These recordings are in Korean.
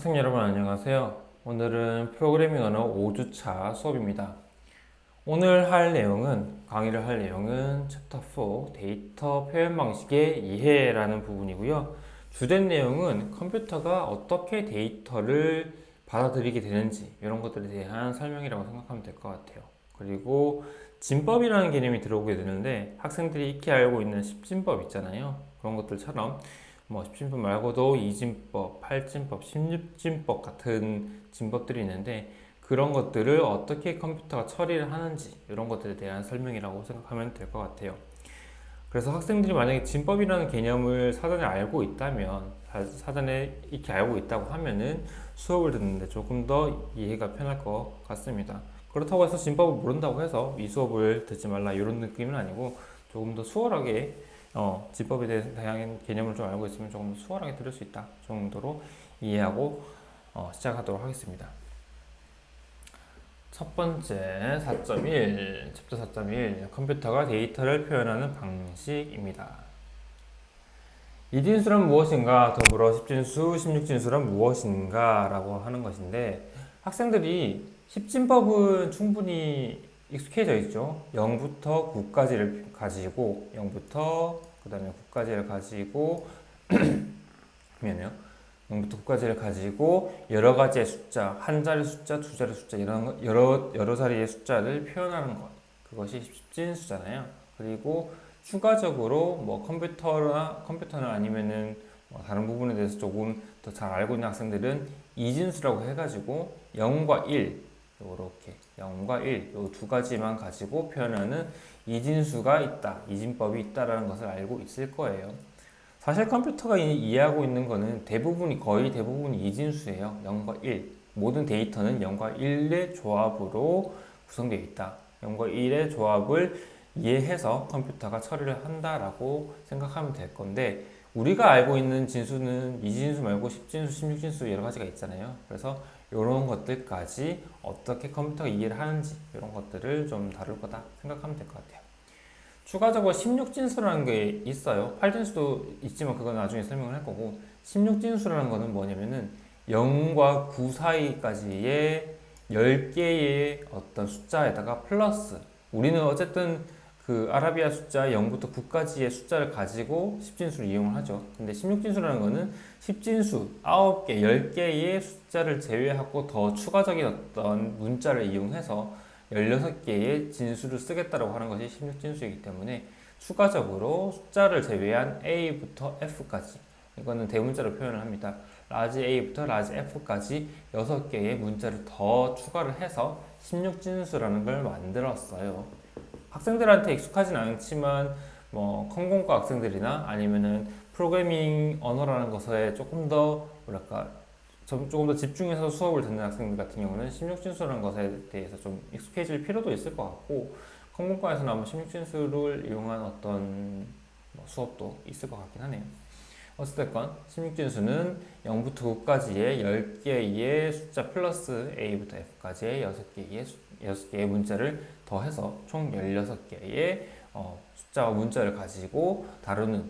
학생 여러분 안녕하세요. 오늘은 프로그래밍 언어 5주차 수업입니다. 오늘 강의를 할 내용은 챕터 4 데이터 표현 방식의 이해라는 부분이고요. 주된 내용은 컴퓨터가 어떻게 데이터를 받아들이게 되는지 이런 것들에 대한 설명이라고 생각하면 될 것 같아요. 그리고 진법이라는 개념이 들어오게 되는데 학생들이 익히 알고 있는 십진법 있잖아요. 그런 것들처럼 십진법 말고도 이진법, 팔진법, 십육진법 같은 진법들이 있는데 그런 것들을 어떻게 컴퓨터가 처리를 하는지 이런 것들에 대한 설명이라고 생각하면 될 것 같아요. 그래서 학생들이 만약에 진법이라는 개념을 사전에 알고 있다면 사전에 익히 알고 있다고 하면은 수업을 듣는데 조금 더 이해가 편할 것 같습니다. 그렇다고 해서 진법을 모른다고 해서 이 수업을 듣지 말라 이런 느낌은 아니고 조금 더 수월하게 진법에 대해서 다양한 개념을 좀 알고 있으면 조금 더 수월하게 들을 수 있다 정도로 이해하고 시작하도록 하겠습니다. 첫 번째 4.1 챕터 4.1 컴퓨터가 데이터를 표현하는 방식입니다. 이진수란 무엇인가 더불어 십진수, 십육진수란 무엇인가 라고 하는 것인데 학생들이 십진법은 충분히 익숙해져 있죠. 0부터 9까지를 가지고 0부터 그 다음에 9까지를 가지고 미안해요. 0부터 9까지를 가지고 여러 가지의 숫자, 한 자리 숫자, 두 자리 숫자 이런 여러 자리의 숫자를 표현하는 것. 그것이 십진수잖아요. 그리고 추가적으로 컴퓨터나 아니면은 다른 부분에 대해서 조금 더 잘 알고 있는 학생들은 이진수라고 해가지고 0과 1 요렇게 0과 1 요 두 가지만 가지고 표현하는 이진수가 있다, 이진법이 있다라는 것을 알고 있을 거예요. 사실 컴퓨터가 이해하고 있는 거는 거의 대부분이 이진수예요. 0과 1. 모든 데이터는 0과 1의 조합으로 구성되어 있다. 0과 1의 조합을 이해해서 컴퓨터가 처리를 한다라고 생각하면 될 건데 우리가 알고 있는 진수는 이진수 말고 십진수, 십육진수 여러 가지가 있잖아요. 그래서 이런 것들까지 어떻게 컴퓨터가 이해를 하는지 이런 것들을 좀 다룰 거다 생각하면 될 것 같아요. 추가적으로 16진수라는 게 있어요. 8진수도 있지만 그건 나중에 설명을 할 거고 16진수라는 거는 뭐냐면은 0과 9 사이까지의 10개의 어떤 숫자에다가 플러스 우리는 어쨌든 그 아라비아 숫자 0부터 9까지의 숫자를 가지고 10진수를 이용을 하죠. 근데 16진수라는 거는 10진수 9개, 10개의 숫자를 제외하고 더 추가적인 어떤 문자를 이용해서 16개의 진수를 쓰겠다라고 하는 것이 16진수이기 때문에 추가적으로 숫자를 제외한 A부터 F까지 이거는 대문자로 표현을 합니다. 라지 A부터 라지 F까지 6개의 문자를 더 추가를 해서 16진수라는 걸 만들었어요. 학생들한테 익숙하진 않지만 컴공과 학생들이나 아니면은 프로그래밍 언어라는 것에 조금 더 조금 더 집중해서 수업을 듣는 학생들 같은 경우는 16진수라는 것에 대해서 좀 익숙해질 필요도 있을 것 같고 컴공과에서는 아마 16진수를 이용한 어떤 수업도 있을 것 같긴 하네요. 어쨌든 16진수는 0부터 9까지의 10개의 숫자 플러스 A부터 F까지의 6개의 문자를 더해서 총 16개의 숫자와 문자를 가지고 다루는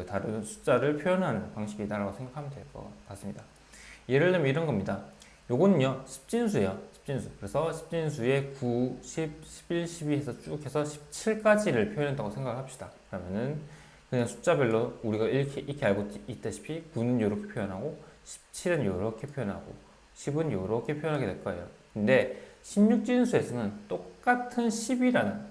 다른 숫자를 표현하는 방식이다라고 생각하면 될 것 같습니다. 예를 들면 이런 겁니다. 요거는요, 십진수예요. 십진수. 그래서 십진수에 9, 10, 11, 12 해서 쭉 해서 17까지를 표현했다고 생각을 합시다. 그러면은 그냥 숫자별로 우리가 이렇게 알고 있다시피 9는 이렇게 표현하고 17은 이렇게 표현하고 10은 이렇게 표현하게 될 거예요. 근데 16진수에서는 똑같은 10이라는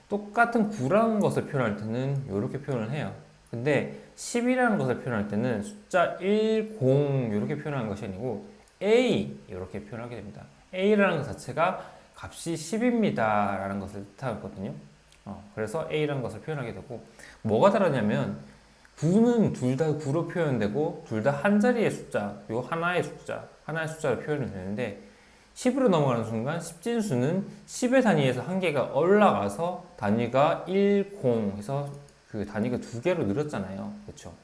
똑같은 9라는 것을 표현할 때는 이렇게 표현을 해요. 근데 10이라는 것을 표현할 때는 숫자 1, 0 이렇게 표현하는 것이 아니고 A 이렇게 표현하게 됩니다. A라는 것 자체가 값이 10입니다 라는 것을 뜻하거든요. 그래서 A라는 것을 표현하게 되고 뭐가 다르냐면 9는 둘 다 9로 표현되고 둘 다 한 자리의 숫자, 하나의 숫자로 표현이 되는데 10으로 넘어가는 순간 10진수는 10의 단위에서 한 개가 올라가서 단위가 1, 0 해서 그 단위가 두 개로 늘었잖아요. 그렇죠?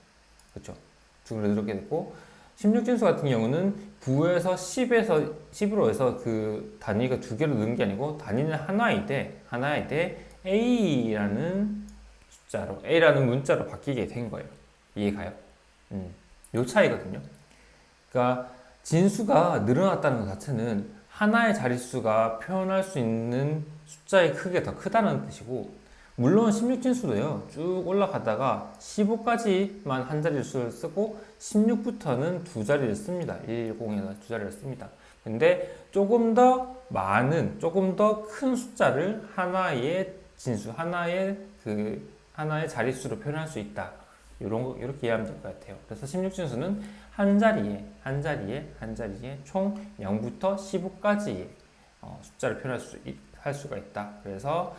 두 개로 늘게 됐고 16진수 같은 경우는 9에서 10으로 해서 그 단위가 두 개로 는 게 아니고 단위는 하나이되 A라는 문자로 바뀌게 된 거예요. 이해가요? 요 차이거든요. 그러니까 진수가 늘어났다는 것 자체는 하나의 자릿수가 표현할 수 있는 숫자의 크기가 더 크다는 뜻이고, 물론 16진수도요, 쭉 올라가다가 15까지만 한 자리 수를 쓰고 16부터는 두 자리를 씁니다. 110에서 두 자리를 씁니다. 근데 조금 더 많은, 조금 더 큰 숫자를 하나의 진수, 하나의 자릿수로 표현할 수 있다. 이렇게 이해하면 될 것 같아요. 그래서 16진수는 한 자리에 총 0부터 15까지의 숫자를 할 수가 있다. 그래서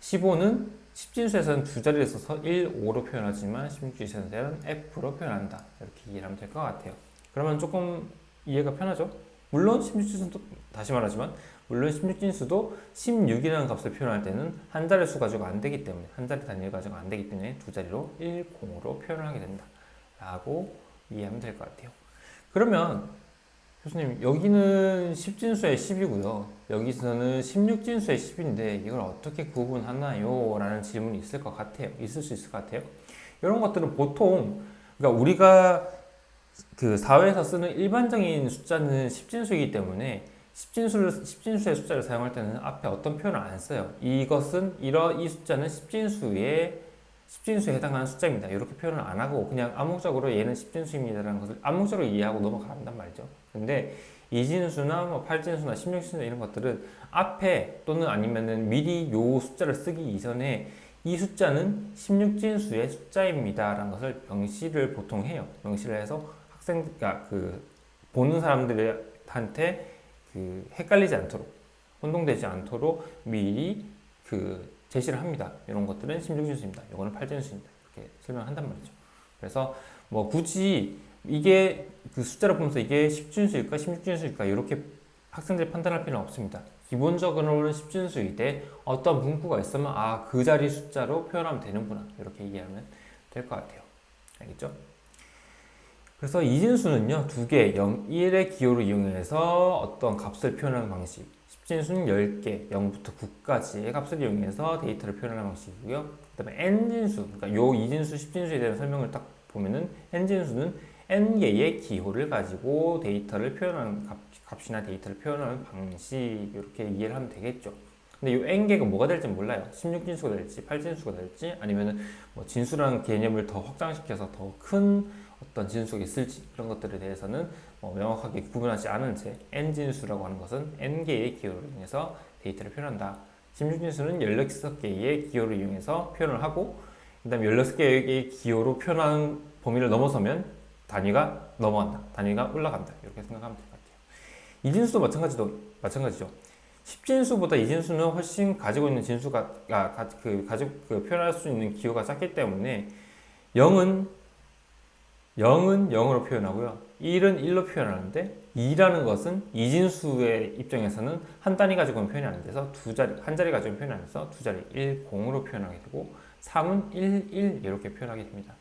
15는 10진수에서는 두 자리를 써서 1, 5로 표현하지만 16진수에서는 F로 표현한다. 이렇게 이해하면 될 것 같아요. 그러면 조금 이해가 편하죠? 물론 16진수도 다시 말하지만 물론 16진수도 16이라는 값을 표현할 때는 한 자리 수 가지고 안 되기 때문에, 한 자리 단위를 가지고 안 되기 때문에 두 자리로 1, 0으로 표현을 하게 된다 라고 이해하면 될 것 같아요. 그러면 교수님, 여기는 10진수의 10이고요 여기서는 16진수의 10인데 이걸 어떻게 구분하나요? 라는 질문이 있을 수 있을 것 같아요. 이런 것들은 보통, 그러니까 우리가 그 사회에서 쓰는 일반적인 숫자는 10진수이기 때문에 10진수의 숫자를 사용할 때는 앞에 어떤 표현을 안 써요. 이 숫자는 10진수에 해당하는 숫자입니다. 이렇게 표현을 안 하고 그냥 암묵적으로 얘는 10진수입니다라는 것을 암묵적으로 이해하고 넘어간단 말이죠. 근데 2진수나 뭐 8진수나 16진수 이런 것들은 앞에 또는 아니면은 미리 요 숫자를 쓰기 이전에 이 숫자는 16진수의 숫자입니다라는 것을 명시를 보통 해요. 명시를 해서 그러니까 보는 사람들한테 헷갈리지 않도록, 혼동되지 않도록 미리 제시를 합니다. 이런 것들은 16진수입니다. 이거는 8진수입니다. 이렇게 설명한단 말이죠. 그래서 뭐 굳이 이게 숫자를 보면서 이게 10진수일까 16진수일까 이렇게 학생들이 판단할 필요는 없습니다. 기본적으로는 10진수이되 어떤 문구가 있으면 그 자리 숫자로 표현하면 되는구나 이렇게 이해하면 될 것 같아요. 알겠죠? 그래서 이진수는요, 두 개, 0, 1의 기호를 이용해서 어떤 값을 표현하는 방식. 10진수는 10개, 0부터 9까지의 값을 이용해서 데이터를 표현하는 방식이고요. 그 다음에 n진수, 그러니까 요 이진수, 10진수에 대한 설명을 딱 보면은 n진수는 n개의 기호를 가지고 데이터를 표현하는 값이나 데이터를 표현하는 방식, 이렇게 이해를 하면 되겠죠. 근데 이 n개가 뭐가 될지 몰라요. 16진수가 될지, 8진수가 될지, 아니면은 뭐 진수라는 개념을 더 확장시켜서 더 큰 어떤 진수가 있을지, 그런 것들에 대해서는 명확하게 구분하지 않은 채 n진수라고 하는 것은 n개의 기호를 이용해서 데이터를 표현한다. 16진수는 16개의 기호를 이용해서 표현을 하고, 그 다음에 16개의 기호로 표현한 범위를 넘어서면 단위가 넘어간다. 단위가 올라간다. 이렇게 생각하면 될 것 같아요. 이진수도 마찬가지죠. 10진수보다 이진수는 훨씬 가지고 있는 진수가, 표현할 수 있는 기호가 작기 때문에 0은 0으로 표현하고요. 1은 1로 표현하는데 2라는 것은 이진수의 입장에서는 한 단위 가지고는 표현이 안 돼서 한 자리 가지고는 표현이 안 돼서 두 자리 1, 0으로 표현하게 되고 3은 1, 1 이렇게 표현하게 됩니다.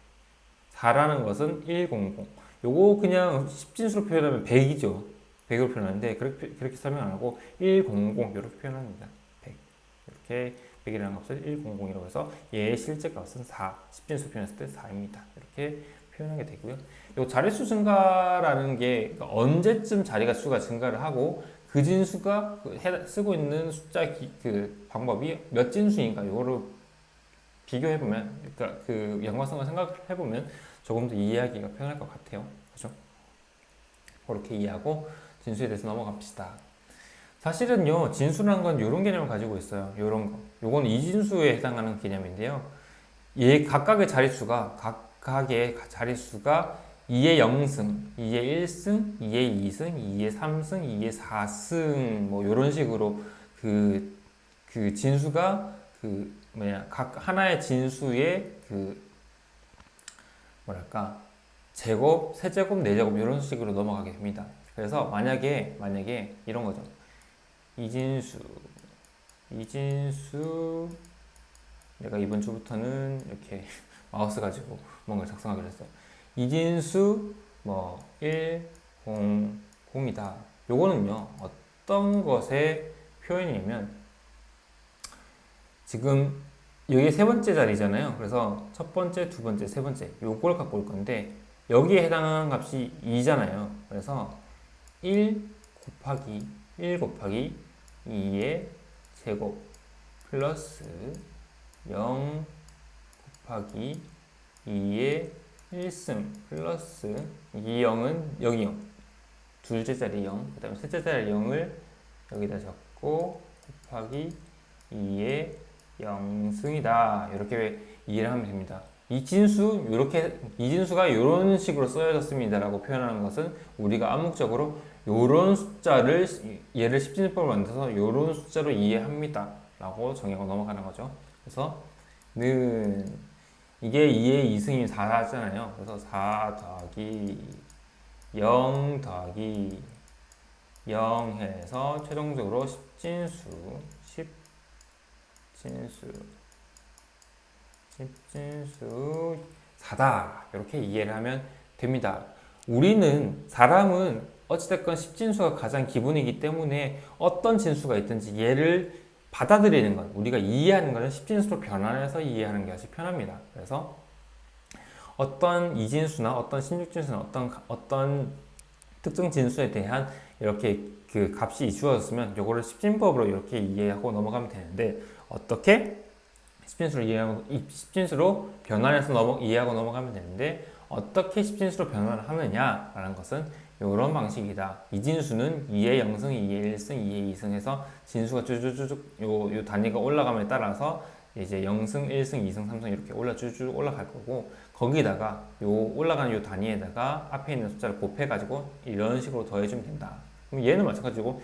4라는 것은 1, 0, 0. 요거 그냥 10진수로 표현하면 100이죠. 100으로 표현하는데 그렇게 설명 안 하고 1, 0, 0 이렇게 표현합니다. 100. 이렇게 100이라는 값을 1, 0, 0이라고 해서 얘의 실제 값은 4. 10진수 표현했을 때 4입니다. 이렇게 표현하게 되고요. 요 자릿수 증가라는 게 언제쯤 수가 증가를 하고 그 진수가 쓰고 있는 숫자 방법이 몇 진수인가 요거를 비교해보면, 그러니까 연관성을 생각해보면 조금 더 이해하기가 편할 것 같아요. 그죠? 그렇게 이해하고 진수에 대해서 넘어갑시다. 사실은요, 진수라는 건 이런 개념을 가지고 있어요. 이런 거. 요건 이진수에 해당하는 개념인데요. 각각의 자릿수가 2의 0승, 2의 1승, 2의 2승, 2의 3승, 2의 4승, 뭐, 요런 식으로 진수가 각 하나의 진수의 제곱, 세제곱, 네제곱, 이런 식으로 넘어가게 됩니다. 그래서 만약에 이런 거죠. 이진수, 내가 이번 주부터는 이렇게 마우스 가지고 뭔가 작성하기로 했어요. 이진수 1, 0, 0이다. 요거는요, 어떤 것의 표현이냐면, 지금 여기 세 번째 자리잖아요. 그래서 첫 번째, 두 번째, 세 번째 요걸 갖고 올 건데, 여기에 해당하는 값이 2잖아요. 그래서 1 곱하기 2의 제곱 플러스 0 곱하기 2의 1승 플러스 이 0은 여기 0, 둘째 자리 0, 그 다음에 셋째 자리 0을 여기다 적고 곱하기 2의 0승이다. 이렇게 이해를 하면 됩니다. 이 진수가 이런 식으로 쓰여졌습니다라고 표현하는 것은 우리가 암묵적으로 이런 숫자를 얘를 10진법으로 만들어서 이런 숫자로 이해합니다라고 정의하고 넘어가는 거죠. 그래서 는 이게 2의 2승이 4잖아요. 그래서 4 더하기 0 더하기 0 해서 최종적으로 10진수 4다. 이렇게 이해를 하면 됩니다. 사람은 어찌됐건 10진수가 가장 기본이기 때문에 어떤 진수가 있든지 얘를 받아들이는 것, 우리가 이해하는 것은 10진수로 변환해서 이해하는 것이 편합니다. 그래서 어떤 이진수나 어떤 16진수나 어떤 특정 진수에 대한 이렇게 그 값이 주어졌으면 요거를 10진법으로 이렇게 이해하고 넘어가면 되는데 어떻게 10진수로 변환해서 이해하고 넘어가면 되는데 어떻게 10진수로 변환을 하느냐라는 것은 이런 방식이다. 이진수는 2의 0승, 2의 1승, 2의 2승 해서 진수가 쭉쭉쭉 요 단위가 올라감에 따라서 이제 0승, 1승, 2승, 3승 이렇게 쭉쭉 올라갈 거고 거기다가 요 올라가는 요 단위에다가 앞에 있는 숫자를 곱해가지고 이런 식으로 더해주면 된다. 그럼 얘는 마찬가지고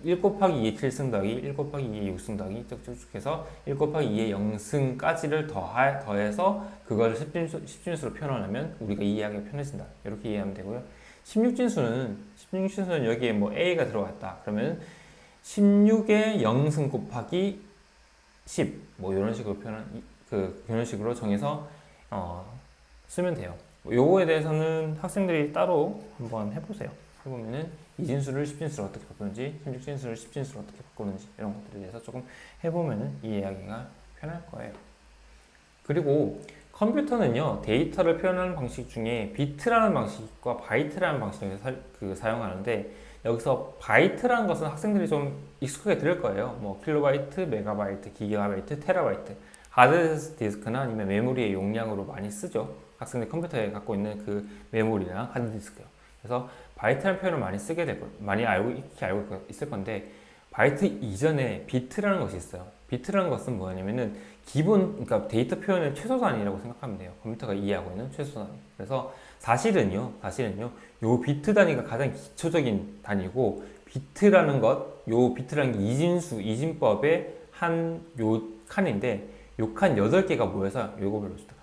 1 곱하기 2의 7승 더하기 1 곱하기 2의 6승 더하기 쭉쭉쭉 해서 1 곱하기 2의 0승까지를 더해서 그걸 10진수로 표현하면 우리가 이해하기 편해진다. 이렇게 이해하면 되고요. 16진수는 여기에 뭐 A가 들어갔다. 그러면 16의 0승 곱하기 10 뭐 이런 식으로 이런 식으로 정해서 쓰면 돼요. 요거에 대해서는 학생들이 따로 한번 해보세요. 해보면은 이진수를 10진수로 어떻게 바꾸는지 16진수를 10진수로 어떻게 바꾸는지 이런 것들에 대해서 조금 해보면은 이해하기가 편할 거예요. 그리고 컴퓨터는요, 데이터를 표현하는 방식 중에 비트라는 방식과 바이트라는 방식을 사용하는데 여기서 바이트라는 것은 학생들이 좀 익숙하게 들을 거예요. 뭐 킬로바이트, 메가바이트, 기가바이트, 테라바이트. 하드디스크나 아니면 메모리의 용량으로 많이 쓰죠. 학생들 컴퓨터에 갖고 있는 그 메모리나 하드디스크요. 그래서 바이트라는 표현을 많이 알고 있을 건데 바이트 이전에 비트라는 것이 있어요. 비트라는 것은 뭐냐면은 그러니까 데이터 표현의 최소 단위라고 생각하면 돼요. 컴퓨터가 이해하고 있는 최소 단위. 그래서 사실은요, 요 비트 단위가 가장 기초적인 단위고, 비트라는 게 이진법의 요 칸인데, 요 칸 8개가 모여서 요거 불러줍니다.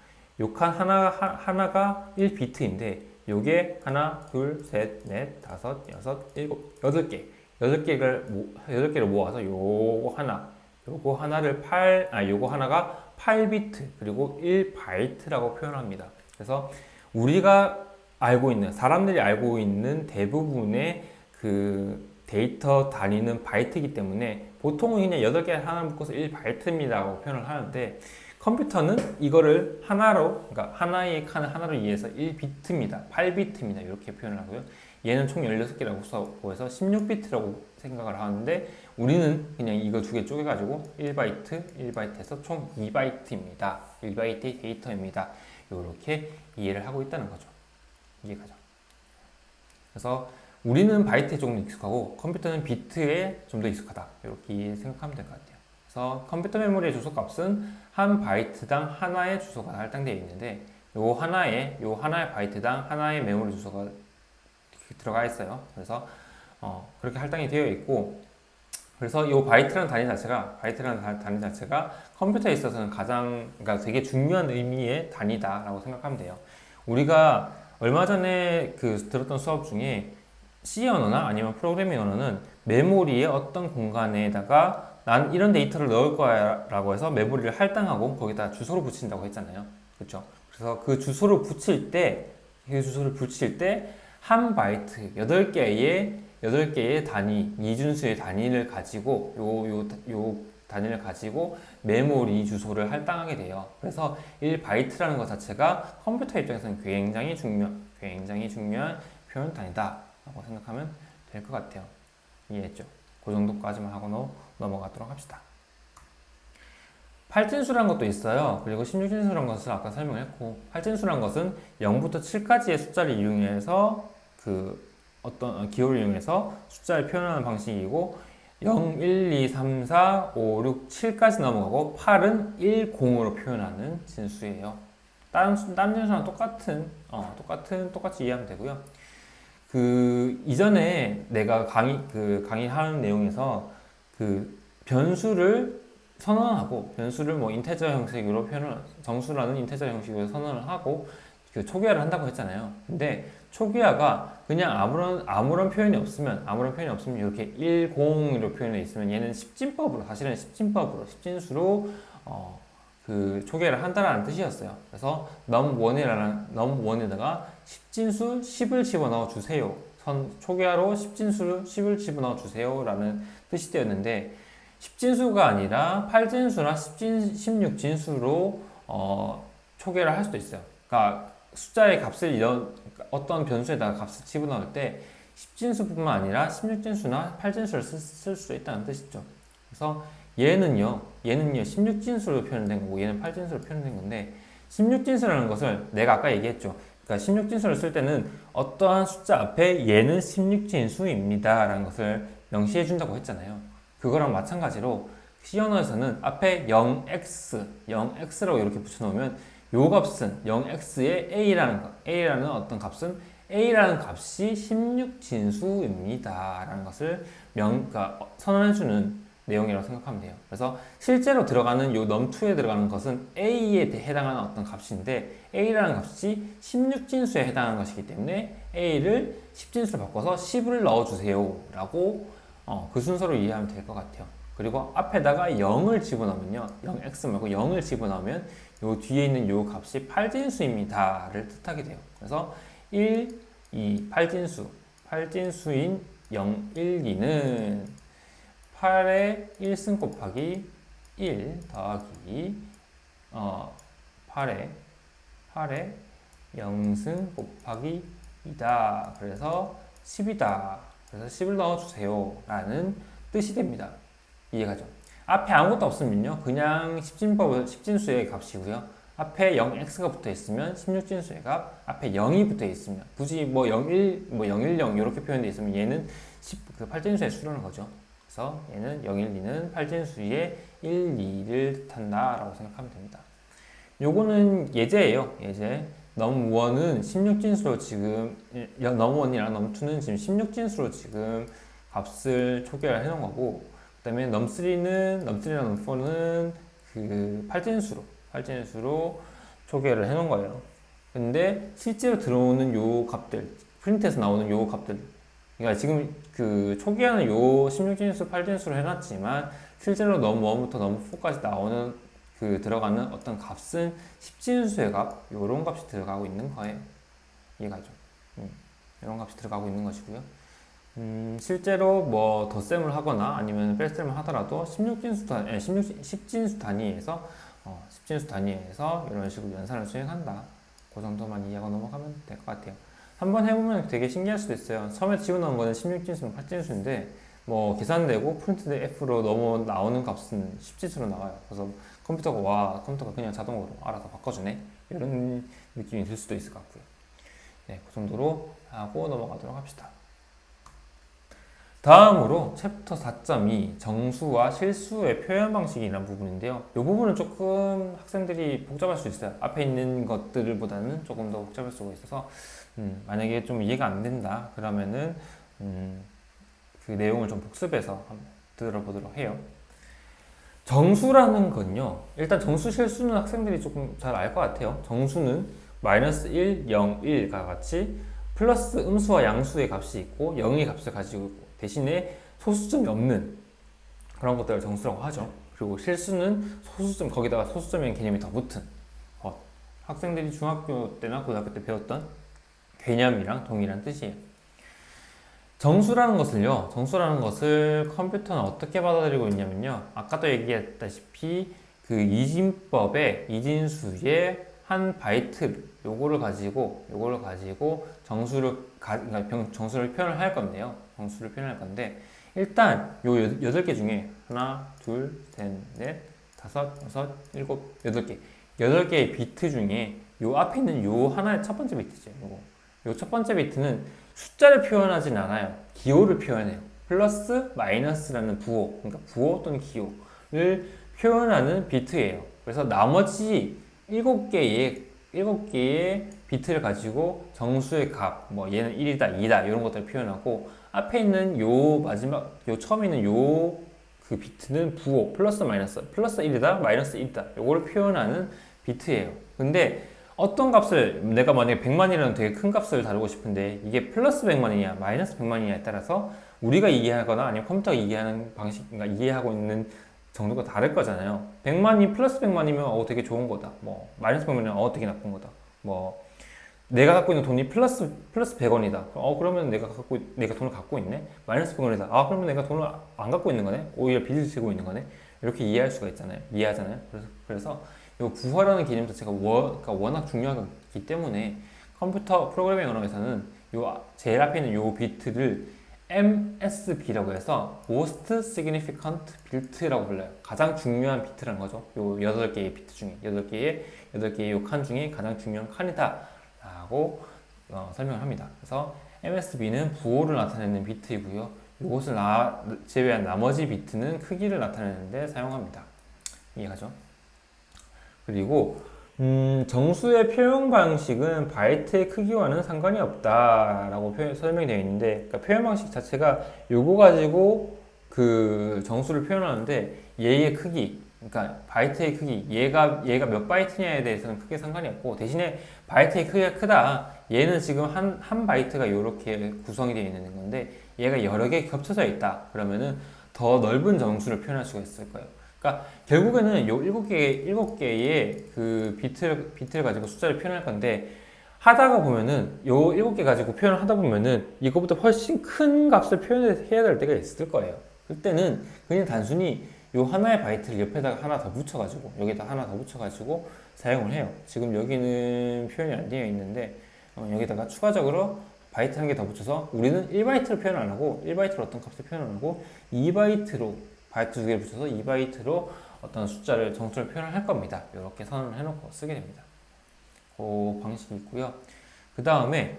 요 칸 하나가 1비트인데, 요게 하나, 둘, 셋, 넷, 다섯, 여섯, 일곱, 8개. 8개를 모아서 요거 하나가 8비트 그리고 1바이트라고 표현합니다. 그래서 사람들이 알고 있는 대부분의 그 데이터 단위는 바이트이기 때문에 보통은 그냥 8개 하나 묶어서 1바이트입니다라고 표현을 하는데 컴퓨터는 이거를 그러니까 하나의 칸을 하나로 이해해서 1비트입니다. 8비트입니다. 이렇게 표현을 하고요. 얘는 총 16개라고 쓰고 해서 16비트라고 생각을 하는데 우리는 그냥 이거 두 개 쪼개가지고 1바이트에서 총 2바이트입니다. 1바이트의 데이터입니다. 이렇게 이해를 하고 있다는 거죠. 이해가죠. 그래서 우리는 바이트에 조금 익숙하고 컴퓨터는 비트에 좀 더 익숙하다. 이렇게 생각하면 될 것 같아요. 그래서 컴퓨터 메모리의 주소값은 한 바이트당 하나의 주소가 할당되어 있는데 요 하나의 바이트당 하나의 메모리 주소가 들어가 있어요. 그래서 그렇게 할당이 되어 있고 그래서 이 바이트라는 단위 자체가 컴퓨터에 있어서는 그러니까 되게 중요한 의미의 단위다라고 생각하면 돼요. 우리가 얼마 전에 들었던 수업 중에 C 언어나 아니면 프로그래밍 언어는 메모리의 어떤 공간에다가 난 이런 데이터를 넣을 거야 라고 해서 메모리를 할당하고 거기다 주소를 붙인다고 했잖아요. 그렇죠? 그래서 그 주소를 붙일 때 한 바이트 8개의 단위, 이준수의 단위를 가지고 요 단위를 가지고 메모리 주소를 할당하게 돼요. 그래서 1바이트라는 것 자체가 컴퓨터 입장에서는 굉장히 굉장히 중요한 표현 단위다 라고 생각하면 될 것 같아요. 이해했죠? 그 정도까지만 하고 넘어가도록 합시다. 8진수라는 것도 있어요. 그리고 16진수라는 것을 아까 설명했고, 8진수라는 것은 0부터 7까지의 숫자를 이용해서 어떤 기호를 이용해서 숫자를 표현하는 방식이고, 0, 1, 2, 3, 4, 5, 6, 7까지 넘어가고 8은 1, 0으로 표현하는 진수예요. 다른 진수랑 똑같이 이해하면 되고요. 이전에 내가 강의하는 내용에서 변수를 선언하고, 변수를 뭐 인테저 형식으로 정수라는 인테저 형식으로 선언을 하고, 초기화를 한다고 했잖아요. 근데 초기화가 그냥 아무런 표현이 없으면 이렇게 1, 0으로 표현되어 있으면 얘는 사실은 10진수로 초기화를 한다라는 뜻이었어요. 그래서 num1에다가 10진수 10을 집어넣어 주세요. 초기화로 10진수 10을 집어넣어 주세요 라는 뜻이 되었는데, 10진수가 아니라 8진수나 16진수로 초기화를 할 수도 있어요. 그러니까 숫자의 값을 어떤 변수에다가 값을 집어넣을 때 10진수뿐만 아니라 16진수나 8진수를 쓸 수 있다는 뜻이죠. 그래서 얘는요 16진수로 표현된 거고, 얘는 8진수로 표현된 건데, 16진수라는 것을 내가 아까 얘기했죠. 그러니까 16진수를 쓸 때는 어떠한 숫자 앞에 얘는 16진수입니다 라는 것을 명시해 준다고 했잖아요. 그거랑 마찬가지로 C 언어에서는 앞에 0x라고 이렇게 붙여놓으면 요 값은 0x의 a라는 어떤 값은 a라는 값이 16진수입니다 라는 것을 선언해주는 내용이라고 생각하면 돼요. 그래서 실제로 들어가는 요 num2에 들어가는 것은 a에 해당하는 어떤 값인데, a라는 값이 16진수에 해당하는 것이기 때문에 a를 10진수로 바꿔서 10을 넣어주세요 라고 그 순서로 이해하면 될 것 같아요. 그리고 앞에다가 0을 집어넣으면요, 0x 말고 0을 집어넣으면 요 뒤에 있는 요 값이 8진수입니다를 뜻하게 돼요. 그래서 1, 2, 8진수인 0, 1, 2는 8의 1승 곱하기 1 더하기 8의 0승 곱하기 2다. 그래서 10이다. 그래서 10을 넣어주세요 라는 뜻이 됩니다. 이해가죠? 앞에 아무것도 없으면요, 그냥 10진수의 값이고요. 앞에 0x가 붙어 있으면 16진수의 값, 앞에 0이 붙어 있으면, 굳이 01, 010 이렇게 표현되어 있으면 얘는 8진수의 수라는 거죠. 그래서 얘는 0, 1, 2는 8진수의 1, 2를 뜻한다 라고 생각하면 됩니다. 요거는 예제예요. 예제. num1은 16진수로 지금, num1이랑 num2는 지금 16진수로 지금 값을 초기화를 해놓은 거고, 그 다음에 num3랑 num4는 8진수로 초기화를 해놓은 거예요. 근데 실제로 들어오는 요 값들, 프린트에서 나오는 요 값들, 그러니까 지금 초기화는 요 16진수, 8진수로 해놨지만, 실제로 num1부터 num4까지 나오는 들어가는 어떤 값은 10진수의 값, 요런 값이 들어가고 있는 거예요. 이해가죠? 이런 값이 들어가고 있는 것이고요. 실제로 뭐 덧셈을 하거나 아니면 뺄셈을 하더라도 10진수 단위에서 이런 식으로 연산을 수행한다. 그 정도만 이해하고 넘어가면 될 것 같아요. 한번 해보면 되게 신기할 수도 있어요. 처음에 집어넣은 거는 16진수는 8진수인데, 뭐 계산되고 프린트된 F로 나오는 값은 10진수로 나와요. 그래서 컴퓨터가 그냥 자동으로 알아서 바꿔주네, 이런 느낌이 들 수도 있을 것 같고요. 네, 그 정도로 하고 넘어가도록 합시다. 다음으로 챕터 4.2 정수와 실수의 표현 방식이라는 부분인데요. 이 부분은 조금 학생들이 복잡할 수 있어요. 앞에 있는 것들보다는 조금 더 복잡할 수가 있어서 만약에 좀 이해가 안 된다 그러면은 그 내용을 좀 복습해서 한번 들어보도록 해요. 정수라는 건요, 일단 정수 실수는 학생들이 조금 잘 알 것 같아요. 정수는 마이너스 1, 0, 1과 같이 플러스 음수와 양수의 값이 있고 0의 값을 가지고 있고, 대신에 소수점이 없는 그런 것들을 정수라고 하죠. 그리고 실수는 거기다가 소수점이라는 개념이 더 붙은 것. 학생들이 중학교 때나 고등학교 때 배웠던 개념이랑 동일한 뜻이에요. 정수라는 것을 컴퓨터는 어떻게 받아들이고 있냐면요, 아까도 얘기했다시피 이진법의 이진수의 한 바이트 요거를 가지고 정수를 그러니까 정수를 표현을 할 건데요. 정수를 표현할 건데 일단 요 8개 중에 하나, 둘, 셋, 넷, 다섯, 여섯, 일곱, 8개. 8개의 비트 중에 요 앞에 있는 요 하나의 첫 번째 비트죠. 요거. 요 첫 번째 비트는 숫자를 표현하진 않아요. 기호를 표현해요. 플러스, 마이너스라는 부호, 그러니까 부호 또는 기호를 표현하는 비트예요. 그래서 나머지 7개의 비트를 가지고 정수의 값, 뭐 얘는 1이다, 2다 이런 것들을 표현하고 앞에 있는 요 마지막, 요 처음에 있는 요 그 비트는 부호, 플러스 1이다, 마이너스 1이다 요거를 표현하는 비트예요. 근데 어떤 값을 내가 만약에 100만이라는 되게 큰 값을 다루고 싶은데 이게 플러스 100만이냐 마이너스 100만이냐에 따라서 우리가 이해하거나 아니면 컴퓨터가 이해하는 방식, 그러니까 이해하고 있는 정도가 다를 거잖아요. 100만이 플러스 100만이면 되게 좋은 거다. 뭐 마이너스 100만이면 되게 나쁜 거다. 뭐 내가 갖고 있는 돈이 플러스 100원이다. 그러면 내가 돈을 갖고 있네. 마이너스 100원이다. 그러면 내가 돈을 안 갖고 있는 거네. 오히려 빚을 지고 있는 거네. 이렇게 이해할 수가 있잖아요. 이해하잖아요. 그래서 이 부호라는 개념 자체가 그러니까 워낙 중요하기 때문에 컴퓨터 프로그래밍 언어에서는 요 제일 앞에 있는 요 비트를 MSB라고 해서 Most Significant Bit라고 불러요. 가장 중요한 비트라는 거죠. 요 8개의 비트 중에 8개의 요 칸 중에 가장 중요한 칸이다 라고 설명을 합니다. 그래서 MSB는 부호를 나타내는 비트이고요. 이것을 제외한 나머지 비트는 크기를 나타내는 데 사용합니다. 이해가죠? 그리고 정수의 표현 방식은 바이트의 크기와는 상관이 없다라고 설명이 되어 있는데, 그러니까 표현 방식 자체가 요거 가지고 그 정수를 표현하는데 얘의 크기, 그러니까 바이트의 크기, 얘가 몇 바이트냐에 대해서는 크게 상관이 없고, 대신에 바이트의 크기가 크다. 얘는 지금 한 바이트가 이렇게 구성이 되어 있는 건데 얘가 여러 개 겹쳐져 있다. 그러면은 더 넓은 정수를 표현할 수가 있을 거예요. 그러니까 결국에는 요 7개의 그 비트를 가지고 숫자를 표현할 건데, 하다가 보면은 요 7개 가지고 표현을 하다 보면은 이거보다 훨씬 큰 값을 표현해야 될 때가 있을 거예요. 그때는 그냥 단순히 요 하나의 바이트를 옆에다가 하나 더 붙여가지고 여기다 하나 더 붙여가지고 사용을 해요. 지금 여기는 표현이 안 되어 있는데 여기다가 추가적으로 바이트 한 개 더 붙여서 우리는 1바이트로 표현 안 하고 1바이트로 어떤 값을 표현 안 하고 2바이트로 바이트 2개를 붙여서 2바이트로 어떤 숫자를 정수를 표현을 할 겁니다. 이렇게 선언을 해놓고 쓰게 됩니다. 그 방식이 있고요. 그 다음에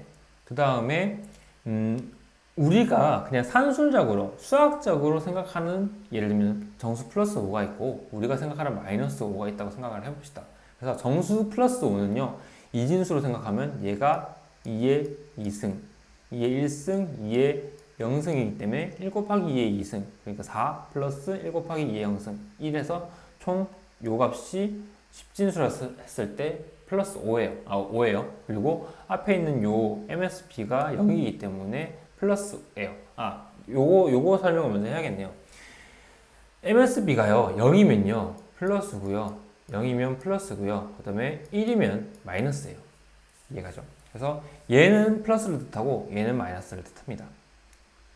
우리가 그냥 산술적으로 수학적으로 생각하는, 예를 들면 정수 플러스 5가 있고 우리가 생각하는 마이너스 5가 있다고 생각을 해봅시다. 그래서 정수 플러스 5는요 이진수로 생각하면 얘가 2의 2승, 2의 1승, 2의 0승이기 때문에 1 곱하기 2의 2승, 그러니까 4 플러스 1 곱하기 2의 0승 1에서 총 요 값이 10진수라 했을 때 플러스 5예요. 그리고 앞에 있는 요 MSB가 0이기 때문에 플러스예요. 요거 설명을 먼저 해야겠네요. MSB가요 0이면요 플러스고요, 0이면 플러스고요, 그 다음에 1이면 마이너스예요. 이해가죠? 그래서 얘는 플러스를 뜻하고 얘는 마이너스를 뜻합니다.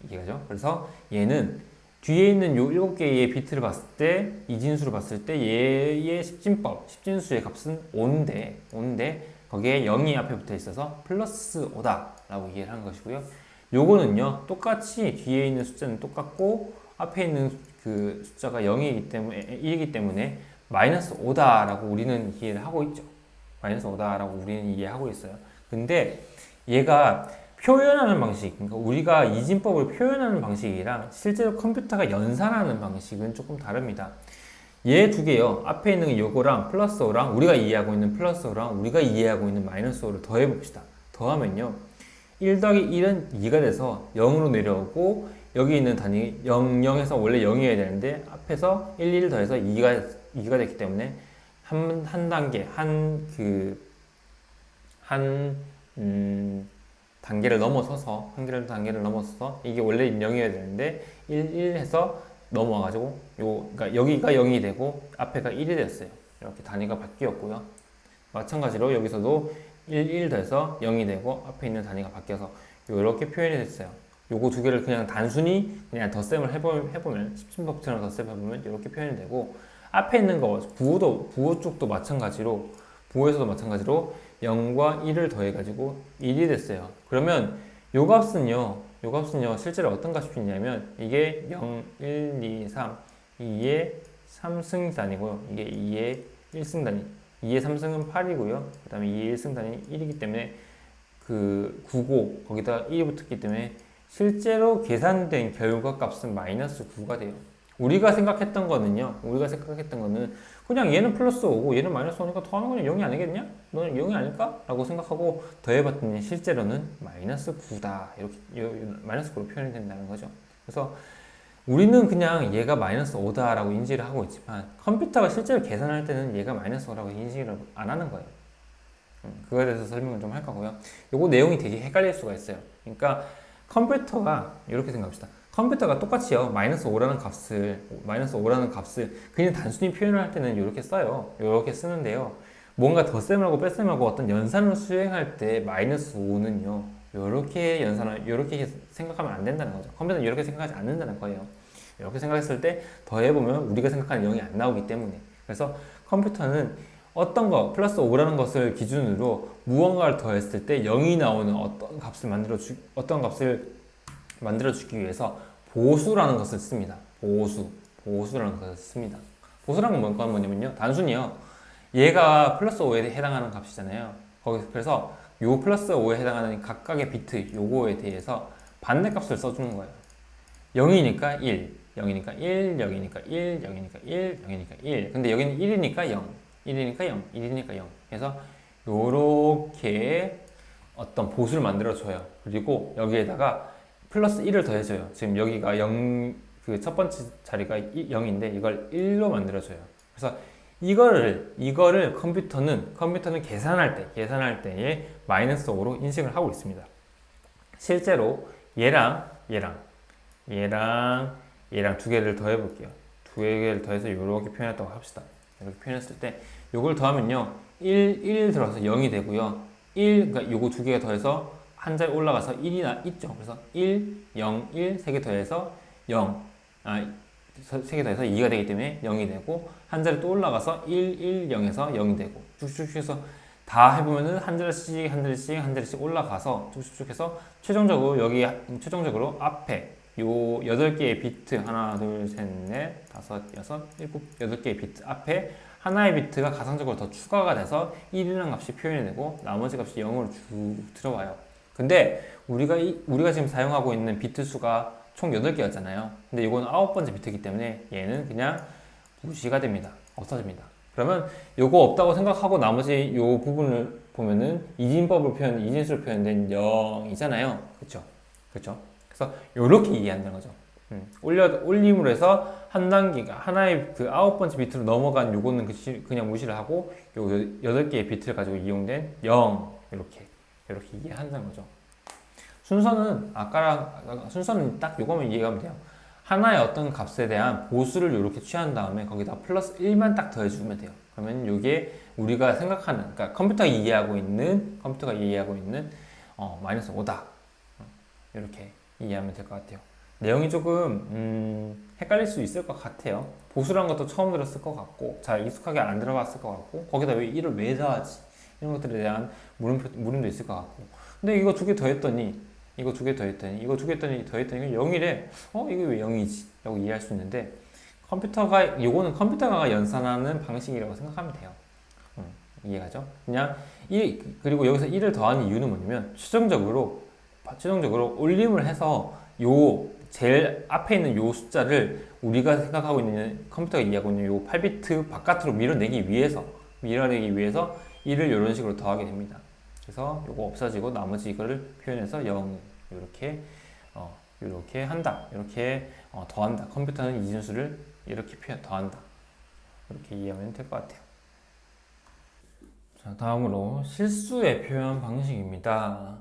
이해가죠? 그래서 얘는 뒤에 있는 요 7개의 비트를 봤을 때, 이진수를 봤을 때 얘의 십진수의 값은 5인데 거기에 0이 앞에 붙어 있어서 플러스 5다 라고 이해를 한 것이고요. 요거는요 똑같이 뒤에 있는 숫자는 똑같고 앞에 있는 그 숫자가 1이기 때문에 마이너스 5다 라고 우리는 이해를 하고 있죠. 마이너스 5다 라고 우리는 이해하고 있어요. 근데 얘가 표현하는 방식, 그러니까 우리가 이진법을 표현하는 방식이랑 실제로 컴퓨터가 연산하는 방식은 조금 다릅니다. 얘 두 개요. 앞에 있는 요거랑 플러스 5랑 우리가 이해하고 있는 플러스 5랑 우리가 이해하고 있는 마이너스 5를 더해 봅시다. 더하면요 1 더하기 1은 2가 돼서 0으로 내려오고, 여기 있는 단위 0에서 원래 0이어야 되는데 앞에서 1 더해서 2가 됐기 때문에 한 단계 단계를 넘어서서 이게 원래 0이어야 되는데 1 해서 넘어와가지고 그러니까 여기가 0이 되고 앞에가 1이 됐어요. 이렇게 단위가 바뀌었고요. 마찬가지로 여기서도 1 더해서 0이 되고 앞에 있는 단위가 바뀌어서 이렇게 표현이 됐어요. 요거 두 개를 그냥 단순히 그냥 덧셈을 해보면 10진법처럼 덧셈 해보면 이렇게 표현이 되고, 앞에 있는 거 부호 쪽도 마찬가지로 부호에서도 마찬가지로 0과 1을 더해가지고 1이 됐어요. 그러면 요 값은요 실제로 어떤 값이 있냐면 이게 0, 1, 2, 3 2의 3승단이고요. 이게 2의 1승단이 2의 3승은 8이고요. 그 다음에 2의 1승단이 1이기 때문에 그 9고 거기다 1이 붙었기 때문에 실제로 계산된 결과값은 마이너스 9가 돼요. 우리가 생각했던 거는 그냥 얘는 플러스 5고 얘는 마이너스 5니까 더하는 건 0이 아니겠냐? 너는 0이 아닐까? 라고 생각하고 더해봤더니 실제로는 마이너스 9다. 이렇게 마이너스 9로 표현이 된다는 거죠. 그래서 우리는 그냥 얘가 마이너스 5다 라고 인지를 하고 있지만 컴퓨터가 실제로 계산할 때는 얘가 마이너스 5라고 인지를 안 하는 거예요. 그거에 대해서 설명을 좀 할 거고요. 요거 내용이 되게 헷갈릴 수가 있어요. 그러니까 컴퓨터가 이렇게 생각합시다. 컴퓨터가 똑같이요 마이너스 5라는 값을 그냥 단순히 표현을 할 때는 이렇게 써요. 이렇게 쓰는데요. 뭔가 덧셈하고 뺄셈하고 어떤 연산을 수행할 때 마이너스 5는요 이렇게 생각하면 안 된다는 거죠. 컴퓨터는 이렇게 생각하지 않는다는 거예요. 이렇게 생각했을 때 더해보면 우리가 생각하는 0이 안 나오기 때문에. 그래서 컴퓨터는 어떤 거 플러스 5라는 것을 기준으로 무언가를 더했을 때 0이 나오는 어떤 값을 만들어주기 위해서 보수라는 것을 씁니다. 보수라는 것을 씁니다. 보수라는 건 뭐냐면요. 단순히요. 얘가 플러스 5에 해당하는 값이잖아요. 그래서 요 플러스 5에 해당하는 각각의 비트 요거에 대해서 반대값을 써주는 거예요. 0이니까 1, 0이니까 1, 0이니까 1, 0이니까 1, 0이니까 1. 근데 여기는 1이니까 0, 1이니까 0, 1이니까 0. 그래서 요렇게 어떤 보수를 만들어줘요. 그리고 여기에다가 플러스 1을 더해줘요. 지금 여기가 0, 그 첫 번째 자리가 0인데 이걸 1로 만들어줘요. 그래서 이거를 컴퓨터는 계산할 때에 마이너스 5로 인식을 하고 있습니다. 실제로 얘랑 두 개를 더해 볼게요. 두 개를 더해서 이렇게 표현했다고 합시다. 이렇게 표현했을 때 이걸 더하면요 1 들어가서 0이 되고요. 그러니까 요거 두 개가 더해서 한 자리 올라가서 1이 있죠. 그래서 1, 0, 1 세 개 더해서 세 개 더해서 2가 되기 때문에 0이 되고 한 자리 또 올라가서 1, 1, 0에서 0이 되고 쭉쭉쭉 해서 다 해보면은 한 자리씩 올라가서 쭉쭉쭉 해서 최종적으로 앞에 요 8개의 비트 하나, 둘, 셋, 넷, 다섯, 여섯, 일곱 8개의 비트 앞에 하나의 비트가 가상적으로 더 추가가 돼서 1이라는 값이 표현이 되고 나머지 값이 0으로 쭉 들어와요. 근데 우리가 지금 사용하고 있는 비트 수가 총 8개였잖아요. 근데 이거는 9번째 비트이기 때문에 얘는 그냥 무시가 됩니다. 없어집니다. 그러면 요거 없다고 생각하고 나머지 요 부분을 보면은 이진수로 표현된 0이잖아요. 그쵸? 그래서 요렇게 이해한다는 거죠. 올림으로 해서 한 단계가 하나의 그 9번째 비트로 넘어간 요거는 그냥 무시를 하고 요 8개의 비트를 가지고 이용된 0 이렇게 이해한다는 거죠. 순서는 딱 요거만 이해하면 돼요. 하나의 어떤 값에 대한 보수를 이렇게 취한 다음에 거기다 플러스 1만 딱 더해주면 돼요. 그러면 이게 우리가 생각하는, 그러니까 컴퓨터가 이해하고 있는 마이너스 5다. 이렇게 이해하면 될 것 같아요. 내용이 조금 헷갈릴 수 있을 것 같아요. 보수란 것도 처음 들었을 것 같고 잘 익숙하게 안 들어봤을 것 같고 거기다 1을 왜 더하지? 이런 것들에 대한 물음도 있을 것 같고 근데 이거 두 개 더했더니 이거 두 개 더했더니 0이래. 이게 왜 0이지? 라고 이해할 수 있는데 요거는 컴퓨터가 연산하는 방식이라고 생각하면 돼요. 이해가죠? 그냥 그리고 여기서 1을 더하는 이유는 뭐냐면 최종적으로 올림을 해서 요 제일 앞에 있는 요 숫자를 우리가 생각하고 있는 컴퓨터가 이해하고 있는 요 8비트 바깥으로 밀어내기 위해서 1을 이런 식으로 더하게 됩니다. 그래서 요거 없어지고 나머지 이거를 표현해서 0 이렇게 한다. 더한다. 컴퓨터는 이진수를 이렇게 더한다. 이렇게 이해하면 될 것 같아요. 자, 다음으로 실수의 표현 방식입니다.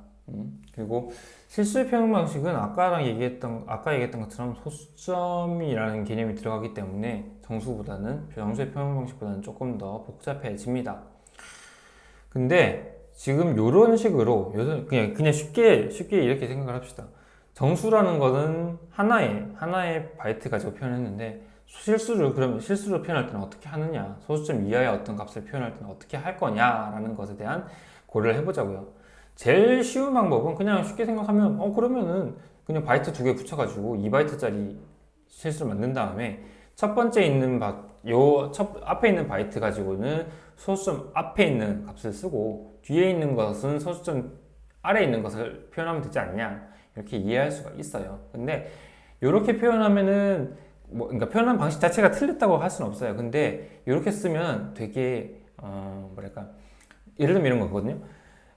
그리고 실수의 표현 방식은 아까 얘기했던 것처럼 소수점이라는 개념이 들어가기 때문에 정수의 표현 방식보다는 조금 더 복잡해집니다. 근데 지금 요런 식으로 그냥 쉽게 이렇게 생각을 합시다. 정수라는 것은 하나의 바이트 가지고 표현했는데 그러면 실수를 표현할 때는 어떻게 하느냐, 소수점 이하의 어떤 값을 표현할 때는 어떻게 할 거냐라는 것에 대한 고려를 해보자고요. 제일 쉬운 방법은 그냥 쉽게 생각하면 그러면은 그냥 바이트 2개 붙여가지고 2바이트짜리 실수를 만든 다음에 첫 번째 있는 앞에 있는 바이트 가지고는 소수점 앞에 있는 값을 쓰고 뒤에 있는 것은 소수점 아래에 있는 것을 표현하면 되지 않냐, 이렇게 이해할 수가 있어요. 근데 이렇게 표현하면은 그러니까 표현한 방식 자체가 틀렸다고 할 수는 없어요. 근데 이렇게 쓰면 되게 예를 들면 이런 거거든요.